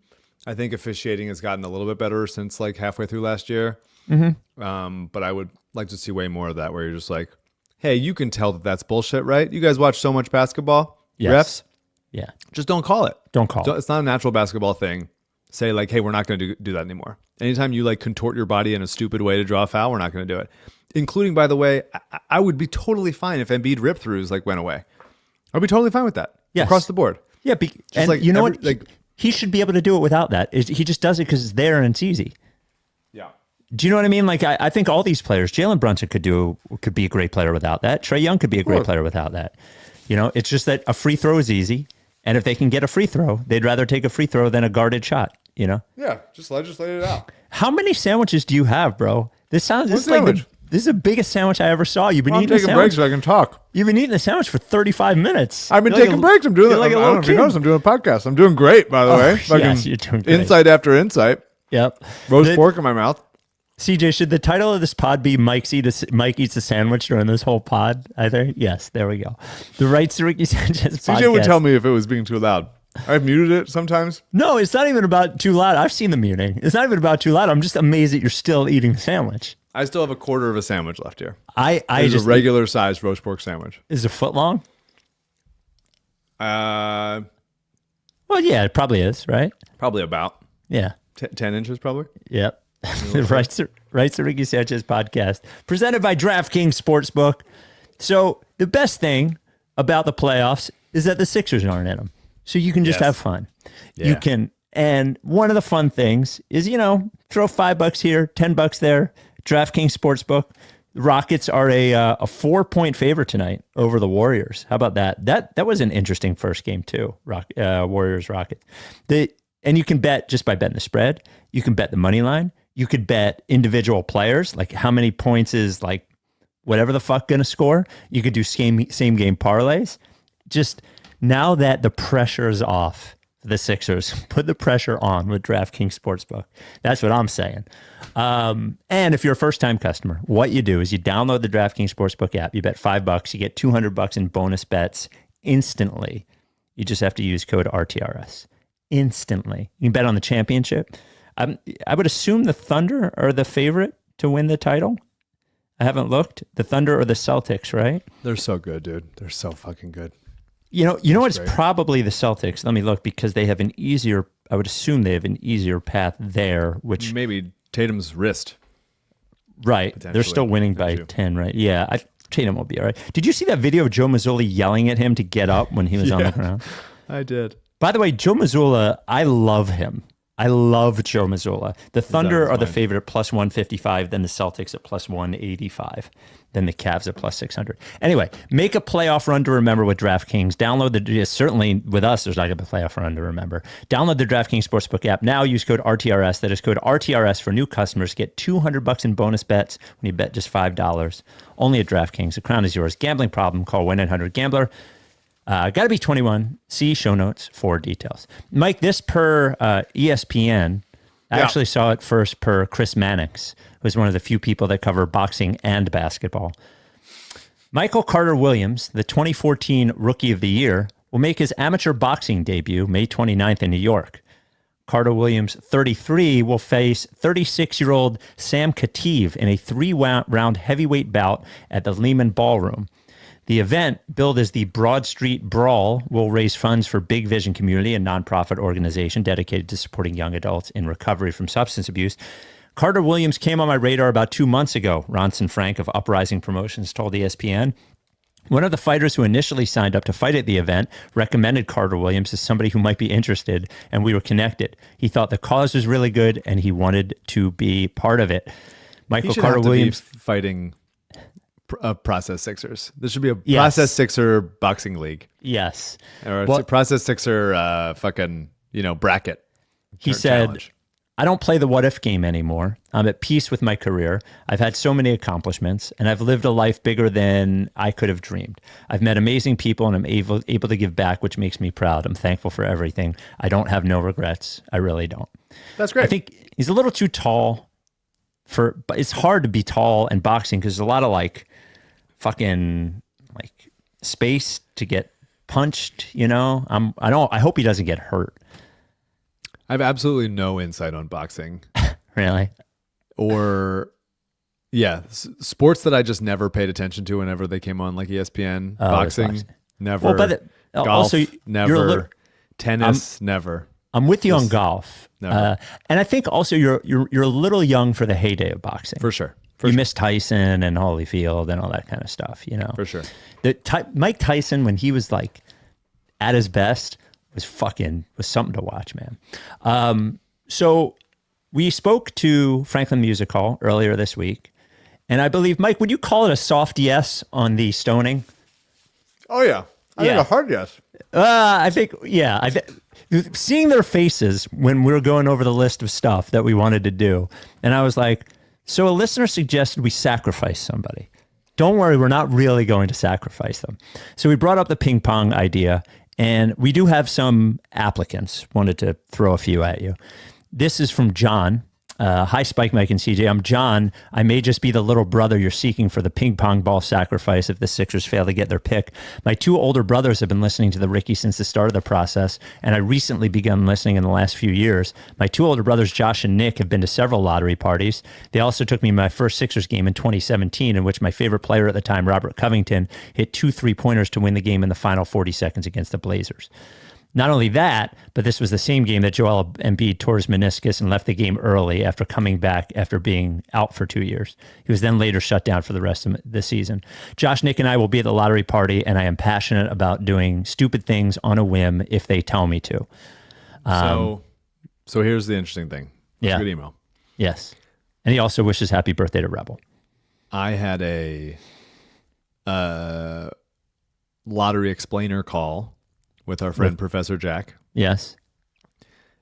I think officiating has gotten a little bit better since like halfway through last year. Mm-hmm. But I would like to see way more of that, where you're just like, hey, you can tell that that's bullshit, right? You guys watch so much basketball. Yes. Refs, Yeah. just don't call it. Don't call it. It's not a natural basketball thing. Say like, hey, we're not going to do that anymore. Anytime you like contort your body in a stupid way to draw a foul, we're not going to do it. Including, by the way, I would be totally fine if Embiid rip-throughs like went away. I'd be totally fine with that. Yes. Across the board. Yeah, and like you know every- what? like- He should be able to do it without that. He just does it because it's there and it's easy. Yeah. Do you know what I mean? Like I think all these players, Jalen Brunson could be a great player without that. Trae Young could be a great player without that. You know, it's just that a free throw is easy, and if they can get a free throw, they'd rather take a free throw than a guarded shot. You know? Yeah, just legislate it out. How many sandwiches do you have, bro? This is sandwich? this is the biggest sandwich I ever saw. You've been I'm eating a taking sandwich. breaks so I can talk. You've been eating a sandwich for 35 minutes. I've been You're like taking a- breaks. I'm doing you're it. like a I little don't know if you kid. noticed. I'm doing a podcast. I'm doing great, by the way. yes, Fucking you're doing great. Insight after insight. Yep. Roast pork in my mouth. CJ, should the title of this pod be Mike Eats a Sandwich during this whole pod? Either? Yes, there we go. The Rights to Ricky Sanchez podcast. CJ would tell me if it was being too loud. I've muted it sometimes. No, it's not even about too loud. I've seen the muting. It's not even about too loud. I'm just amazed that you're still eating the sandwich. I still have a quarter of a sandwich left here. I It's just a regular sized roast pork sandwich. is it a foot long? Probably Well, yeah, it probably is, right? about Yeah. 10 inches, probably. Yep. Writes the Ricky Sanchez podcast, presented by DraftKings Sportsbook. So the best thing about the playoffs is that the Sixers aren't in them. So you can just have fun. Yeah. You can, and one of the fun things is, throw $5 here, $10 there. DraftKings Sportsbook. The Rockets are a 4-point favorite tonight over the Warriors. How about that? That was an interesting first game too. Warriors Rockets. And you can bet just by betting the spread. You can bet the money line. You could bet individual players, like how many points is like whatever the fuck gonna score. You could do same game parlays. Just now that the pressure is off the Sixers, put the pressure on with DraftKings Sportsbook. That's what I'm saying. And if you're a first-time customer, what you do is you download the DraftKings Sportsbook app. You bet $5, you get $200 in bonus bets instantly. You just have to use code RTRS. Instantly. You can bet on the championship. I would assume the Thunder are the favorite to win the title. I haven't looked. The Thunder or the Celtics, right? They're so good, dude. They're so fucking good. You know what? It's probably the Celtics. Let me look, because they have an easier, I would assume they have an easier path there, which... Maybe Tatum's wrist. Right. They're still winning by 10, right? Yeah. Tatum will be all right. Did you see that video of Joe Mazzulla yelling at him to get up when he was on the ground? I did. By the way, Joe Mazzulla, I love him. I love Joe Mazzulla. The Thunder are the favorite at plus 155, then the Celtics at plus 185, then the Cavs at plus 600. Anyway, make a playoff run to remember with DraftKings. Certainly with us, there's not going to be a playoff run to remember. Download the DraftKings Sportsbook app now. Use code RTRS. That is code RTRS for new customers. Get $200 in bonus bets when you bet just $5. Only at DraftKings. The crown is yours. Gambling problem? Call 1-800-GAMBLER. Got to be 21. See show notes for details. Mike, this per ESPN. I actually saw it first per Chris Mannix, who's one of the few people that cover boxing and basketball. Michael Carter Williams, the 2014 Rookie of the Year, will make his amateur boxing debut May 29th in New York. Carter Williams, 33, will face 36-year-old Sam Khativ in a 3-round heavyweight bout at the Lehman Ballroom. The event, billed as the Broad Street Brawl, will raise funds for Big Vision Community, a nonprofit organization dedicated to supporting young adults in recovery from substance abuse. Carter Williams came on my radar about 2 months ago, Ronson Frank of Uprising Promotions told ESPN. One of the fighters who initially signed up to fight at the event recommended Carter Williams as somebody who might be interested, and we were connected. He thought the cause was really good, and he wanted to be part of it. Michael Carter Williams fighting Process Sixers. This should be a Process Sixer boxing league. Yes. Or a Process Sixer bracket. He said, I don't play the what if game anymore. I'm at peace with my career. I've had so many accomplishments, and I've lived a life bigger than I could have dreamed. I've met amazing people, and I'm able to give back, which makes me proud. I'm thankful for everything. I don't have no regrets. I really don't. That's great. I think he's a little too tall but it's hard to be tall in boxing because there's a lot of fucking space to get punched, I hope he doesn't get hurt. I have absolutely no insight on boxing. Really? Or sports that I just never paid attention to whenever they came on, like ESPN. Boxing, never. Well, golf, also, never. Tennis, never. I'm with you on golf. And I think also you're a little young for the heyday of boxing. For sure. You miss Tyson and Holyfield and all that kind of stuff, For sure. Mike Tyson, when he was at his best, was something to watch, man. So we spoke to Franklin Music Hall earlier this week, and I believe, Mike, would you call it a soft yes on the stoning? Oh yeah, I think a hard yes. I think seeing their faces when we were going over the list of stuff that we wanted to do, and I was like, so a listener suggested we sacrifice somebody. Don't worry, we're not really going to sacrifice them. So we brought up the ping pong idea, and we do have some applicants. Wanted to throw a few at you. This is from John. Hi, Spike, Mike, and CJ. I'm John. I may just be the little brother you're seeking for the ping pong ball sacrifice if the Sixers fail to get their pick. My 2 older brothers have been listening to the Ricky since the start of the process, and I recently begun listening in the last few years. My 2 older brothers, Josh and Nick, have been to several lottery parties. They also took me to my first Sixers game in 2017, in which my favorite player at the time, Robert Covington, hit 2 3-pointers to win the game in the final 40 seconds against the Blazers. Not only that, but this was the same game that Joel Embiid tore his meniscus and left the game early after coming back after being out for 2 years. He was then later shut down for the rest of the season. Josh, Nick, and I will be at the lottery party, and I am passionate about doing stupid things on a whim if they tell me to. So here's the interesting thing. That's a good email. Yes. And he also wishes happy birthday to Rebel. I had a lottery explainer call with our friend Professor Jack. Yes.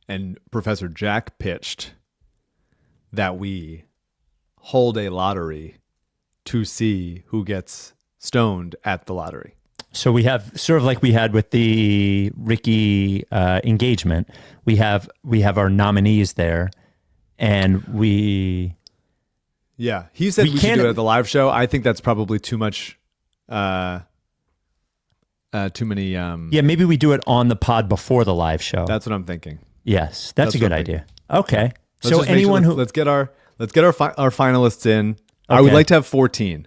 And Professor Jack pitched that we hold a lottery to see who gets stoned at the lottery. So we have sort of like we had with the Ricky engagement. We have our nominees there, and we. Yeah, he said we should do it at the live show. I think that's probably too much. Too many. Yeah, maybe we do it on the pod before the live show. That's what I'm thinking. Yes, that's a good idea. Okay, so anyone let's get our finalists in. Okay. I would like to have 14.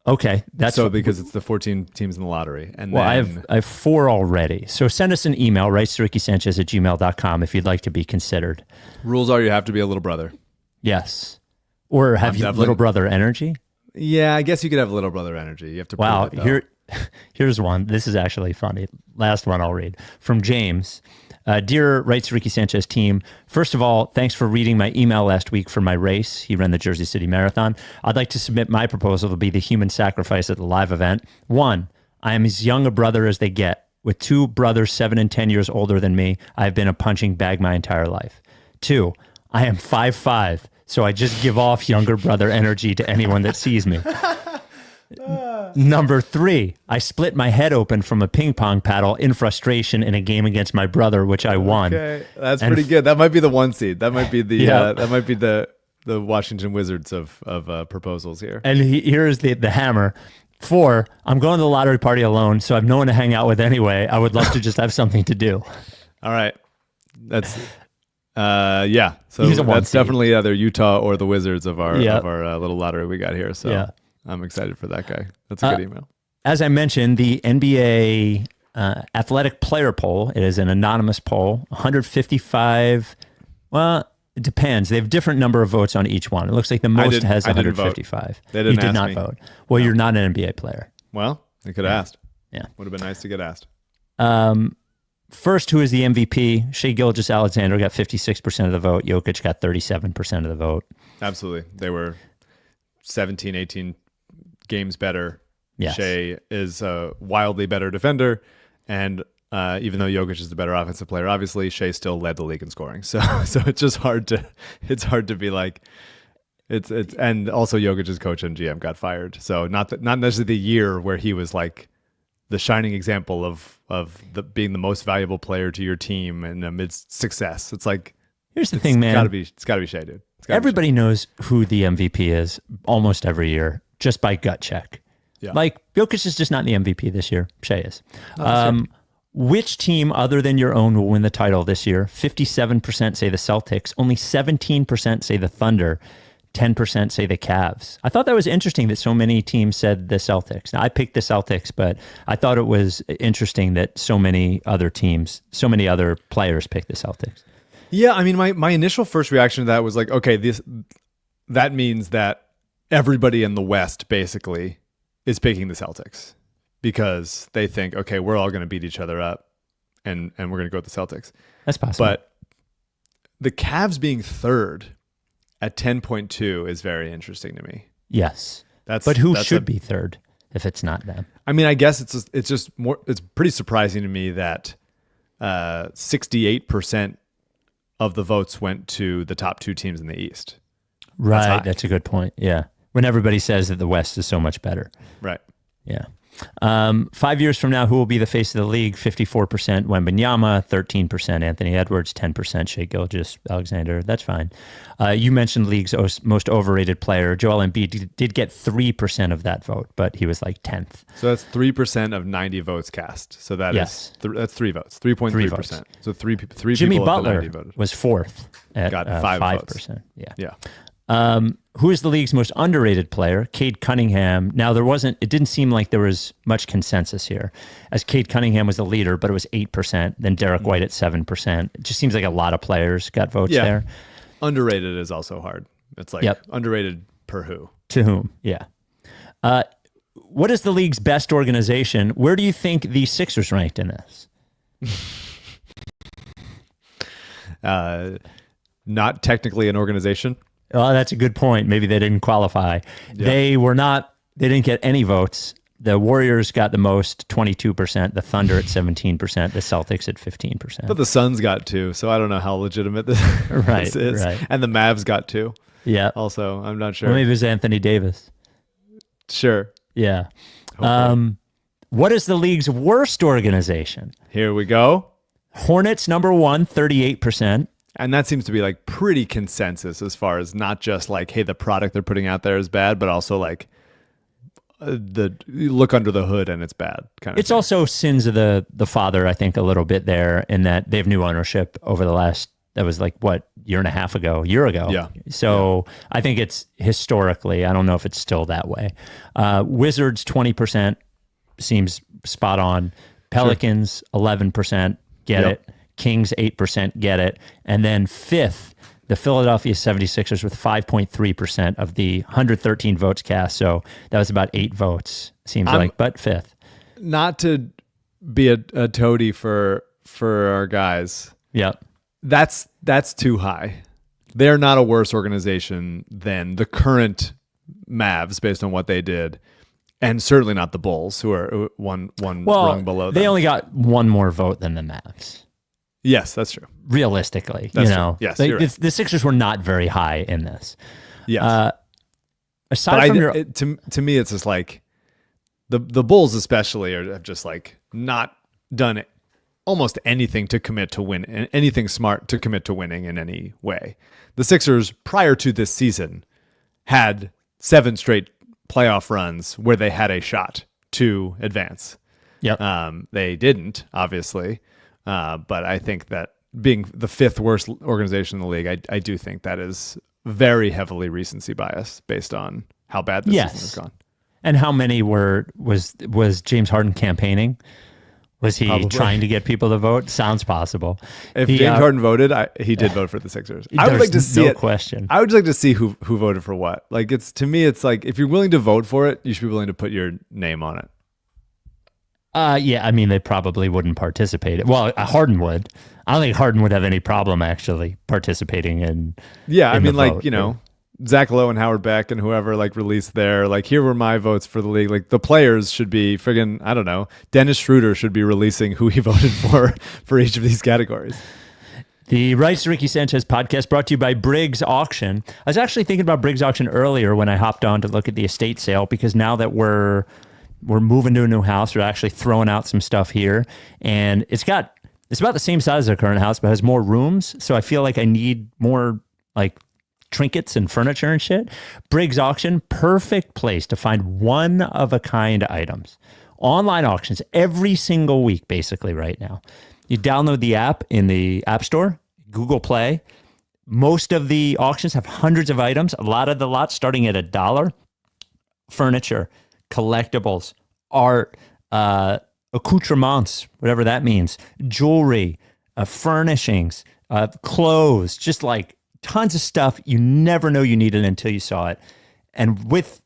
Okay, that's because it's the 14 teams in the lottery. And well, then, I have 4 already. So send us an email, RickySanchez@gmail.com if you'd like to be considered. Rules are you have to be a little brother. Yes, or have you little brother energy? Yeah, I guess you could have little brother energy. You have to. Wow, here's one. This is actually funny. Last one I'll read from James. Dear Writes Ricky Sanchez team, first of all, thanks for reading my email last week for my race. He ran the Jersey City Marathon. I'd like to submit my proposal to be the human sacrifice at the live event. 1, I am as young a brother as they get. With 2 brothers 7 and 10 years older than me, I've been a punching bag my entire life. 2, I am 5'5", so I just give off younger brother energy to anyone that sees me. Number 3, I split my head open from a ping pong paddle in frustration in a game against my brother, which I won. Okay, that's pretty good. That might be the 1 seed. That might be the the Washington Wizards of proposals here. And here's the hammer. 4, I'm going to the lottery party alone, so I have no one to hang out with anyway. I would love to just have something to do. All right, that's yeah. So that's definitely either Utah or the Wizards of our little lottery we got here. So. Yeah. I'm excited for that guy. That's a good email. As I mentioned, the NBA athletic player poll, it is an anonymous poll, 155. Well, it depends. They have different number of votes on each one. It looks like the most has 155. They didn't you did not vote. Well, you're not an NBA player. Well, they could have asked. Yeah. Would have been nice to get asked. First, who is the MVP? Shai Gilgeous-Alexander got 56% of the vote. Jokic got 37% of the vote. Absolutely. They were 17, 18 games better. Yes. Shai is a wildly better defender, and even though Jokic is the better offensive player, obviously Shai still led the league in scoring. So it's just hard to be like it's and also Jokic's coach and GM got fired. So not necessarily the year where he was like the shining example of being the most valuable player to your team and amidst success. It's like here's the thing, man. It's gotta be Shai, dude. Everybody knows who the MVP is almost every year. Just by gut check. Yeah. Like, Jokic is just not in the MVP this year. Shai is. Which team other than your own will win the title this year? 57% say the Celtics. Only 17% say the Thunder. 10% say the Cavs. I thought that was interesting that so many teams said the Celtics. Now, I picked the Celtics, but I thought it was interesting that so many other players picked the Celtics. Yeah, I mean, my initial first reaction to that was like, okay, that means that everybody in the West basically is picking the Celtics because they think, okay, we're all going to beat each other up and we're going to go with the Celtics. That's possible. But the Cavs being third at 10.2 is very interesting to me. Yes. But who should be third if it's not them? I mean, I guess it's pretty surprising to me that 68% of the votes went to the top 2 teams in the East. Right. That's a good point. Yeah. When everybody says that the West is so much better. Right. Yeah. 5 years from now, who will be the face of the league? 54% Wembanyama, 13% Anthony Edwards, 10% Shai Gilgeous-Alexander. That's fine. You mentioned league's most overrated player. Joel Embiid did get 3% of that vote, but he was like 10th. So that's 3% of 90 votes cast. So that's 3 votes, 3.3%. So three Jimmy people Butler of the 90 voted. was 4th at got 5 votes. Yeah. Who is the league's most underrated player? Cade Cunningham. Now, it didn't seem like there was much consensus here, as Cade Cunningham was the leader, but it was 8%. Then Derek White at 7%. It just seems like a lot of players got votes there. Underrated is also hard. It's like underrated per who? To whom? Yeah. What is the league's best organization? Where do you think the Sixers ranked in this? Not technically an organization. Oh, that's a good point. Maybe they didn't qualify. Yeah. They didn't get any votes. The Warriors got the most, 22%. The Thunder at 17%. The Celtics at 15%. But the Suns got 2, so I don't know how legitimate this, this is. Right. And the Mavs got 2. Yeah. Also, I'm not sure. Well, maybe it was Anthony Davis. Sure. Yeah. What is the league's worst organization? Here we go. Hornets number 1, 38%. And that seems to be like pretty consensus as far as not just like, hey, the product they're putting out there is bad, but also like you look under the hood and it's bad. It's thing. Also sins of the father, I think, a little bit there, in that they have new ownership over the last, that was like what, year ago. Yeah. So I think it's historically, I don't know if it's still that way. Wizards 20% seems spot on. Pelicans 11% get it. Kings 8% get it. And then fifth, the Philadelphia 76ers with 5.3% of the 113 votes cast. So that was about 8 votes, seems like, but fifth. Not to be a toady for our guys. Yep. That's too high. They're not a worse organization than the current Mavs based on what they did. And certainly not the Bulls, who are one rung below them. They only got one more vote than the Mavs. Yes, that's true. Realistically, that's true. Yes, the Sixers were not very high in this. Yes. Aside from to me, it's just like the Bulls especially have just like not done almost anything to commit to win, anything smart to commit to winning in any way. The Sixers, prior to this season, had 7 straight playoff runs where they had a shot to advance. Yep. They didn't, obviously. But I think that being the 5th worst organization in the league, I do think that is very heavily recency bias based on how bad this season has gone. And how many was James Harden campaigning? Was he trying to get people to vote? Sounds possible. If James Harden voted, he did vote for the Sixers. I would like to see it. Question. I would like to see who voted for what. Like, to me, it's like, if you're willing to vote for it, you should be willing to put your name on it. Yeah, I mean, they probably wouldn't participate. Well, Harden would. I don't think Harden would have any problem actually participating in. Yeah, I mean, like, Zach Lowe and Howard Beck and whoever like released their, like, here were my votes for the league. Like, the players should be friggin', I don't know, Dennis Schroeder should be releasing who he voted for each of these categories. The Rights to Ricky Sanchez podcast brought to you by Briggs Auction. I was actually thinking about Briggs Auction earlier when I hopped on to look at the estate sale, because now that we're moving to a new house, we're actually throwing out some stuff here, and it's about the same size as our current house, but has more rooms. So I feel like I need more like trinkets and furniture and shit. Briggs Auction, perfect place to find one of a kind items. Online auctions every single week, basically right now. You download the app in the App Store, Google Play. Most of the auctions have hundreds of items. A lot of the lots starting at $1. Furniture, collectibles, art, accoutrements, whatever that means, jewelry, furnishings, clothes, just like tons of stuff you never know you needed until you saw it. And with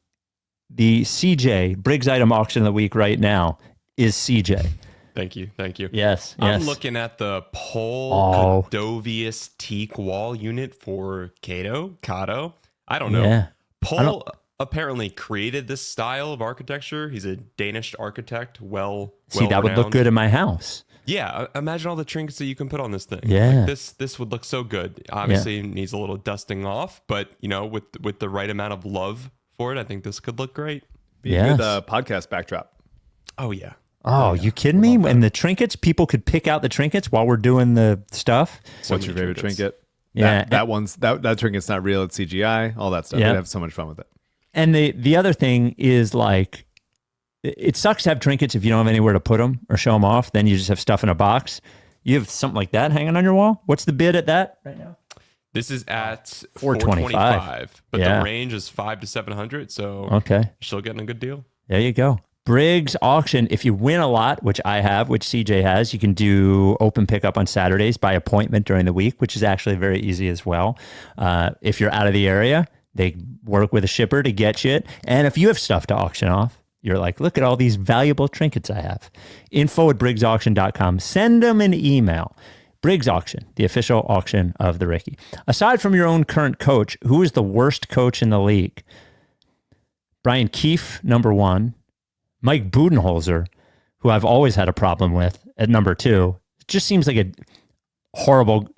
the CJ Briggs Item Auction of the Week right now is CJ. Thank you. Yes. I'm looking at the Pole Cadovius teak wall unit for Cato. I don't know. Yeah. Pole apparently created this style of architecture. He's a Danish architect. See, that would look good in my house. Yeah, imagine all the trinkets that you can put on this thing. Yeah, like this would look so good. Obviously, it needs a little dusting off, but with the right amount of love for it, I think this could look great. Be a good podcast backdrop. Oh yeah. Oh, you kidding me? And the trinkets, people could pick out the trinkets while we're doing the stuff. What's your favorite trinket? Yeah, that trinket's not real. It's CGI. All that stuff. Yeah. We'd have so much fun with it. And the other thing is, like, it sucks to have trinkets if you don't have anywhere to put them or show them off. Then you just have stuff in a box. You have something like that hanging on your wall. What's the bid at that right now? This is at 425, but Yeah. the range is 500 to 700. So Okay. you're still getting a good deal. There you go. Briggs Auction. If you win a lot, which I have, which CJ has, you can do open pickup on Saturdays by appointment during the week, which is actually very easy as well. If you're out of the area, they work with a shipper to get you it. And if you have stuff to auction off, you're like, look at all these valuable trinkets I have. info@briggsauction.com. Send them an email. Briggs Auction, the official auction of the Ricky. Aside from your own current coach, who is the worst coach in the league? Brian Keefe, number 1. Mike Budenholzer, who I've always had a problem with, at number 2. It just seems like a horrible,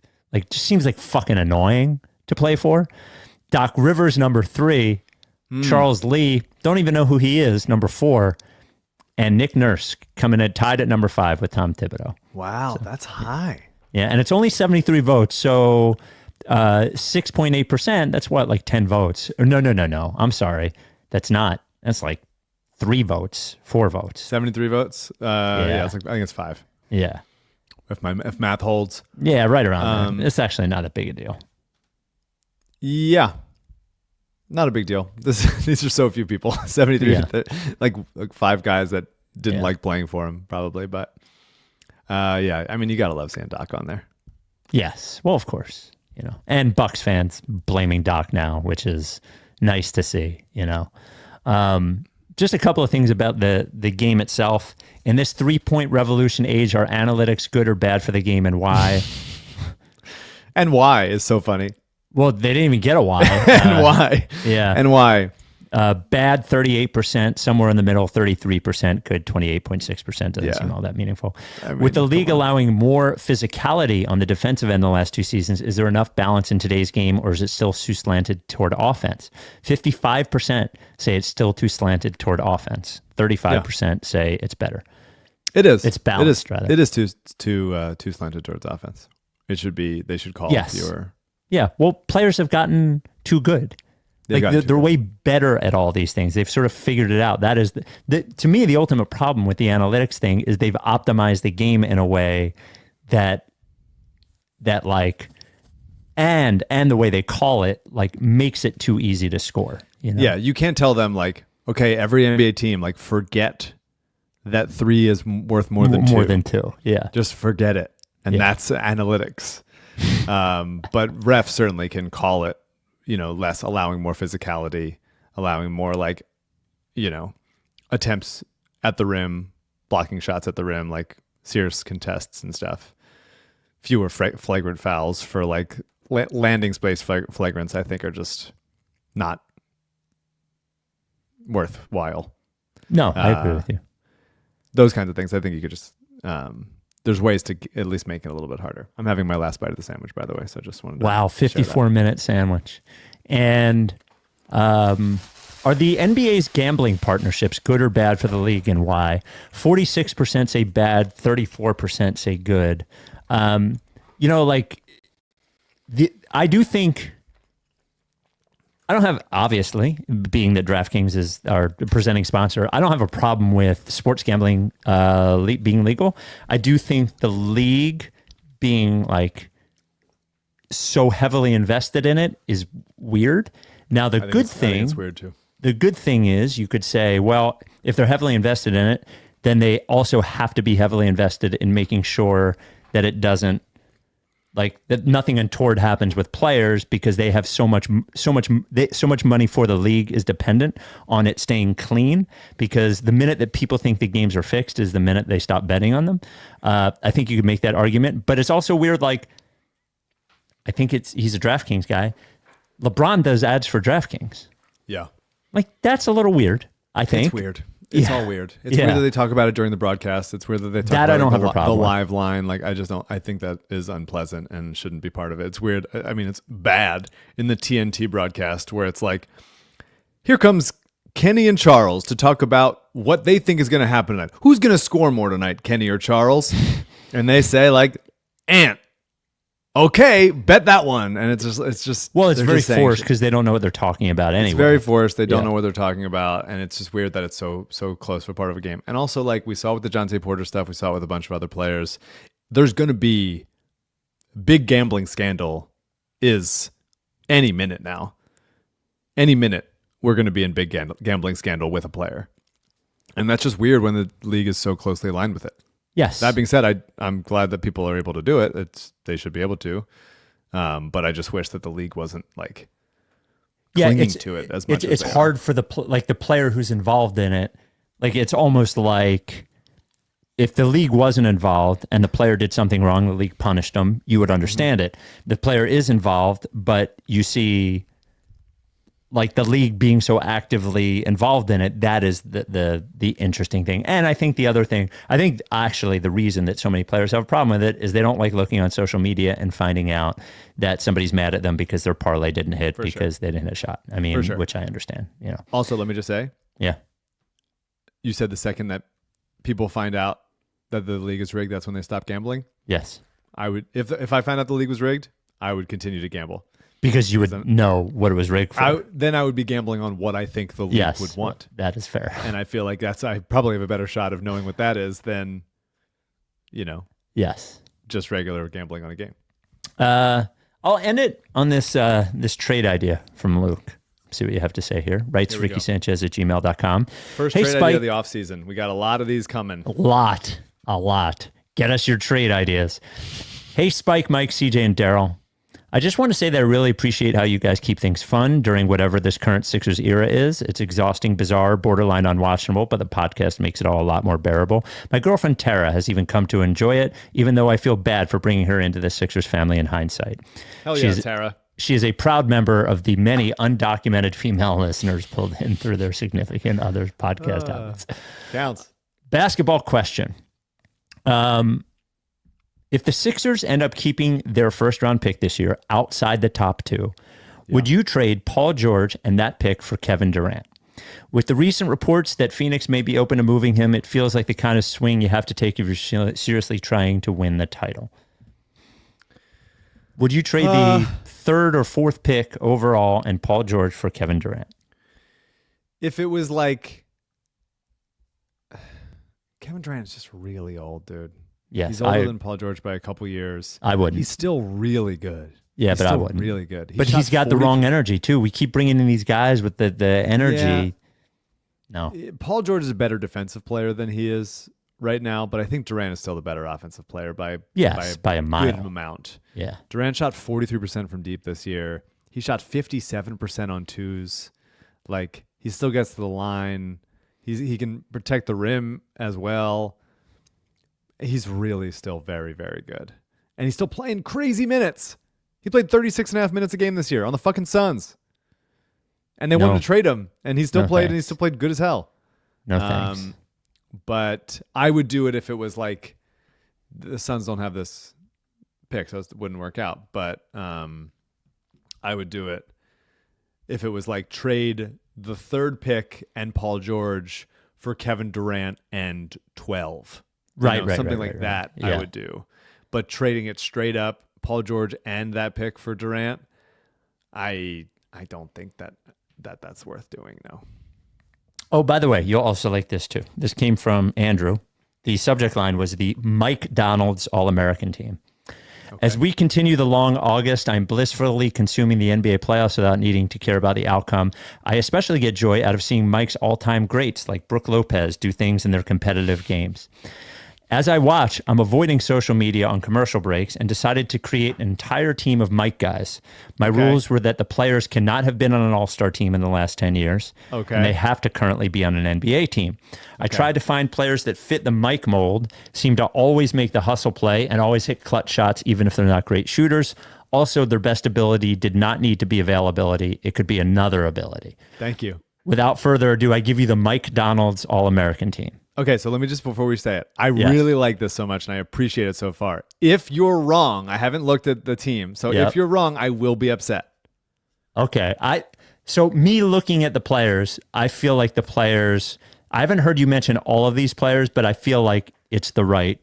just seems like fucking annoying to play for. Doc Rivers, number 3. Charles Lee, don't even know who he is, number 4. And Nick Nurse coming in tied at number 5 with Tom Thibodeau. Wow, that's high. Yeah, and it's only 73 votes, so 6.8%, that's what, like 10 votes? Or no, I'm sorry. That's not. That's like 3 votes, 4 votes. 73 votes? Yeah, I think it's 5. Yeah. If math holds. Yeah, right around there. It's actually not a big a deal. Yeah. Not a big deal. These are so few people. 73, Yeah. like 5 guys that didn't like playing for him, probably. But yeah, I mean, you got to love seeing Doc on there. Yes. Well, of course. And Bucks fans blaming Doc now, which is nice to see, Just a couple of things about the game itself. In this 3-point revolution age, are analytics good or bad for the game, and why? And why is so funny. Well, they didn't even get a why. And why? Yeah. And why? Bad 38%, somewhere in the middle 33%, good 28.6% doesn't seem all that meaningful. I mean, with the league allowing more physicality on the defensive end the last 2 seasons, is there enough balance in today's game, or is it still too slanted toward offense? 55% say it's still too slanted toward offense. 35% say it's better. It is. It's balanced, rather. It is too slanted towards offense. They should call fewer. Yeah, well, players have gotten too good. They're way better at all these things. They've sort of figured it out. That is, to me, the ultimate problem with the analytics thing is they've optimized the game in a way that and the way they call it, makes it too easy to score. Yeah, you can't tell them okay, every NBA team, forget that 3 is worth more than 2. More than 2, yeah. Just forget it. And that's analytics. But refs certainly can call it, less, allowing more physicality, allowing more attempts at the rim, blocking shots at the rim, serious contests and stuff. Fewer flagrant fouls for landing space flagrants, I think, are just not worthwhile. No, I agree with you. Those kinds of things, I think you could just, there's ways to at least make it a little bit harder. I'm having my last bite of the sandwich, by the way, so I just wanted to 54-minute sandwich. And are the NBA's gambling partnerships good or bad for the league, and why? 46% say bad, 34% say good. I do think, I don't have, obviously, being that DraftKings is our presenting sponsor, I don't have a problem with sports gambling being legal. I do think the league being so heavily invested in it is weird. Now, the good thing, it's weird too. The good thing is you could say, well, if they're heavily invested in it, then they also have to be heavily invested in making sure that it doesn't, that nothing untoward happens with players, because they have so much money for the league is dependent on it staying clean, because the minute that people think the games are fixed is the minute they stop betting on them. I think you could make that argument, but it's also weird. I think he's a DraftKings guy. LeBron does ads for DraftKings. Yeah. That's a little weird, I think. It's weird. It's all weird. It's weird that they talk about it during the broadcast. It's weird that they talk about I don't have a problem the with. live line. I just don't. I think that is unpleasant and shouldn't be part of it. It's weird. I mean, it's bad in the TNT broadcast where it's here comes Kenny and Charles to talk about what they think is going to happen tonight. Who's going to score more tonight, Kenny or Charles? And they say Ant. Okay, bet that one. And it's just well, it's very forced because they don't know what they're talking about anyway. It's very forced. They don't know what they're talking about, and it's just weird that it's so close for part of a game. And also, we saw with the Jonte Porter stuff, we saw it with a bunch of other players. There's going to be big gambling scandal is any minute now. Any minute, we're going to be in big gambling scandal with a player. And that's just weird when the league is so closely aligned with it. Yes. That being said, I'm glad that people are able to do it. They should be able to. But I just wish that the league wasn't like clinging to it as much as it's hard for the player who's involved in it. Like, it's almost like if the league wasn't involved and the player did something wrong, the league punished them, you would understand it. The player is involved, but you see like the league being so actively involved in it, that is the interesting thing. And I think the other thing, actually the reason that so many players have a problem with it is they don't like looking on social media and finding out that somebody's mad at them because their parlay didn't hit they didn't hit a shot. I mean, which I understand, you know. Also, let me just say, you said the second that people find out that the league is rigged, that's when they stop gambling. Yes. I would, if I found out the league was rigged, I would continue to gamble. Because you would know what it was rigged for. Then I would be gambling on what I think the league would want. That is fair. And I feel like I probably have a better shot of knowing what that is than, just regular gambling on a game. I'll end it on this trade idea from Luke. See what you have to say here. Writes RickySanchez@gmail.com. First trade idea of the offseason. We got a lot of these coming. A lot. Get us your trade ideas. Hey, Spike, Mike, CJ, and Daryl. I just want to say that I really appreciate how you guys keep things fun during whatever this current Sixers era is. It's exhausting, bizarre, borderline unwatchable, but the podcast makes it all a lot more bearable. My girlfriend Tara has even come to enjoy it, even though I feel bad for bringing her into the Sixers family in hindsight. Hell yeah, Tara. She is a proud member of the many undocumented female listeners pulled in through their significant other podcast outlets. Counts. Basketball question. If the Sixers end up keeping their first-round pick this year outside the top two, would you trade Paul George and that pick for Kevin Durant? With the recent reports that Phoenix may be open to moving him, it feels like the kind of swing you have to take if you're seriously trying to win the title. Would you trade the third or fourth pick overall and Paul George for Kevin Durant? If it was like... Kevin Durant's just really old, dude. Yes, he's older than Paul George by a couple years. I wouldn't. He's still really good. Yeah, but I wouldn't. Really good. But he's got the wrong energy too. We keep bringing in these guys with the energy. Yeah. No. Paul George is a better defensive player than he is right now, but I think Durant is still the better offensive player by a mile. Good amount. Yeah. Durant shot 43% from deep this year. He shot 57% on twos. Like, he still gets to the line. He can protect the rim as well. He's really still very, very good. And he's still playing crazy minutes. He played 36.5 minutes a game this year on the fucking Suns. And they wanted to trade him. And he still played, and he still played good as hell. No thanks. But I would do it if it was like the Suns don't have this pick, so it wouldn't work out. But I would do it if it was like trade the third pick and Paul George for Kevin Durant and 12. Something like that. I would do. But trading it straight up, Paul George and that pick for Durant, I don't think that's worth doing. No. Oh, by the way, you'll also like this too. This came from Andrew. The subject line was the Mike Donald's All-American team. Okay. As we continue the long August, I'm blissfully consuming the NBA playoffs without needing to care about the outcome. I especially get joy out of seeing Mike's all-time greats like Brooke Lopez do things in their competitive games. As I watch, I'm avoiding social media on commercial breaks and decided to create an entire team of Mike guys. My rules were that the players cannot have been on an all-star team in the last 10 years, and they have to currently be on an NBA team. I tried to find players that fit the Mike mold, seem to always make the hustle play, and always hit clutch shots even if they're not great shooters. Also, their best ability did not need to be availability. It could be another ability. Thank you. Without further ado, I give you the Mike Donald's All-American team. Okay, so let me just, before we say it, I really like this so much and I appreciate it so far. If you're wrong, I haven't looked at the team. So if you're wrong, I will be upset. Okay. So me looking at the players, I feel like the players, I haven't heard you mention all of these players, but I feel like it's the right.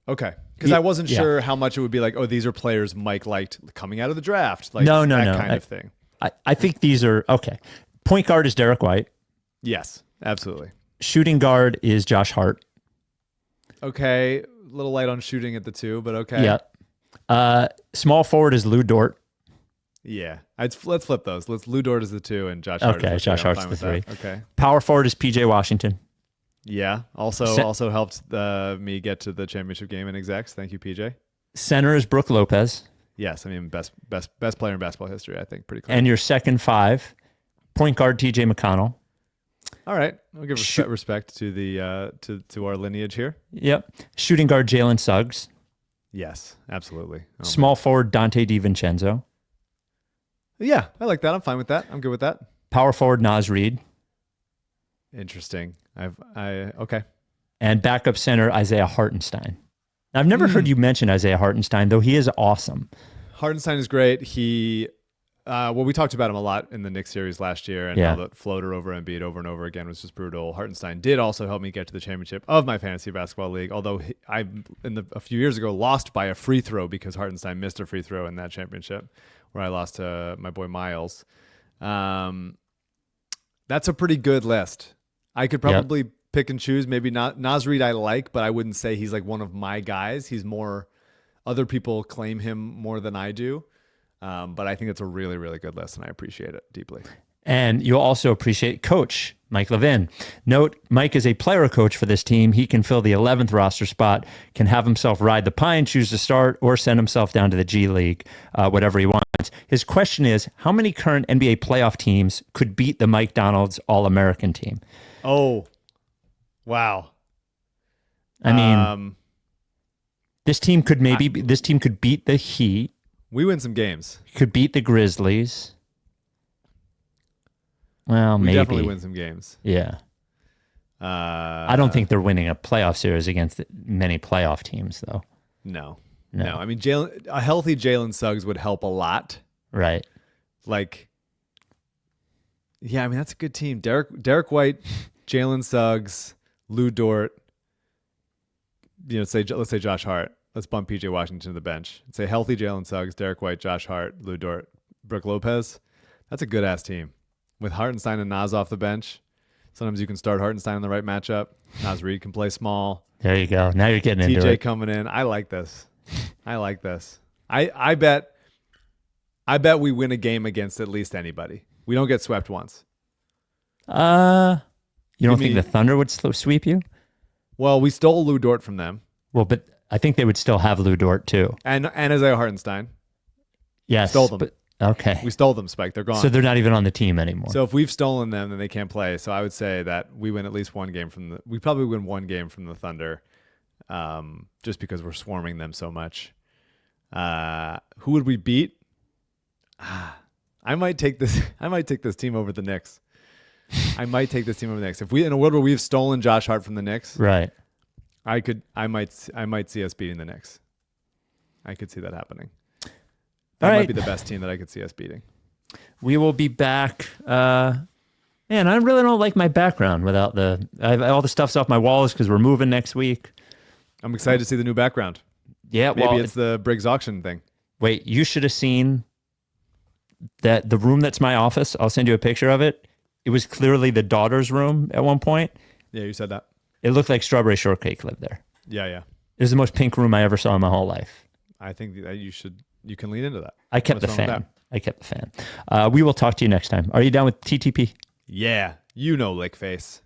Okay. Because I wasn't sure how much it would be like, oh, these are players Mike liked coming out of the draft. Like no. kind of thing. I think these are, okay. Point guard is Derek White. Yes, absolutely. Shooting guard is Josh Hart. Okay. A little light on shooting at the two, but okay. Yeah. Small forward is Lou Dort. Yeah. Let's flip those. Let's Lou Dort is the 2 and Josh Hart. Okay, is the Josh 3. I'm Hart's fine the with 3. that. Okay. Power forward is PJ Washington. Yeah. Also helped me get to the championship game in execs. Thank you, PJ. Center is Brooke Lopez. Yes, I mean best player in basketball history. I think pretty clear. And your second 5, point guard TJ McConnell. All right, I'll give respect to the to our lineage here. Yep. Shooting guard Jalen Suggs. Yes, absolutely. Small forward Dante DiVincenzo. Yeah, I like that. I'm fine with that. I'm good with that. Power forward Naz Reid. Interesting. Okay. And backup center Isaiah Hartenstein. I've never heard you mention Isaiah Hartenstein, though he is awesome. Hartenstein is great. We talked about him a lot in the Knicks series last year, and how the floater over Embiid over and over again was just brutal. Hartenstein did also help me get to the championship of my fantasy basketball league, although a few years ago lost by a free throw because Hartenstein missed a free throw in that championship, where I lost to my boy Miles. That's a pretty good list. I could probably pick and choose. Maybe not Naz Reid I like, but I wouldn't say he's like one of my guys. He's more, other people claim him more than I do. But I think it's a really, really good list, and I appreciate it deeply. And you'll also appreciate Coach Mike Levin. Note, Mike is a player coach for this team. He can fill the 11th roster spot, can have himself ride the pine, choose to start, or send himself down to the G League, whatever he wants. His question is, how many current NBA playoff teams could beat the Mike Donald's All-American team? Oh, wow. I mean, this team could beat the Heat. We win some games. Could beat the Grizzlies. Well, maybe. We definitely win some games. Yeah. I don't think they're winning a playoff series against many playoff teams, though. No. I mean, a healthy Jalen Suggs would help a lot. Right. Like, yeah, I mean, that's a good team. Derek White, Jalen Suggs, Lou Dort. Let's say Josh Hart. Let's bump PJ Washington to the bench. Say healthy Jalen Suggs, Derek White, Josh Hart, Lou Dort, Brooke Lopez. That's a good ass team. With Hartenstein and Naz off the bench, sometimes you can start Hartenstein in the right matchup. Naz Reid can play small. There you go. Now you're getting into it. TJ coming in. I like this. I bet we win a game against at least anybody. We don't get swept once. You don't think the Thunder would sweep you? Well, we stole Lou Dort from them. Well, but I think they would still have Lou Dort too. And Isaiah Hartenstein. Yes. Stole them. But, okay. We stole them, Spike. They're gone. So they're not even on the team anymore. So if we've stolen them, then they can't play. So I would say that we win at least one game we probably win one game from the Thunder, just because we're swarming them so much. Who would we beat? I might take this team over the Knicks. If we, in a world where we've stolen Josh Hart from the Knicks, right? I might see us beating the Knicks. I could see that happening. That might be the best team that I could see us beating. We will be back. Man, I really don't like my background without all the stuff's off my walls because we're moving next week. I'm excited to see the new background. Yeah, maybe it's the Briggs Auction thing. Wait, you should have seen that the room that's my office. I'll send you a picture of it. It was clearly the daughter's room at one point. Yeah, you said that. It looked like Strawberry Shortcake lived there. Yeah. It was the most pink room I ever saw in my whole life. I think that you can lean into that. I kept the fan. We will talk to you next time. Are you down with TTP? Yeah, Lick Face.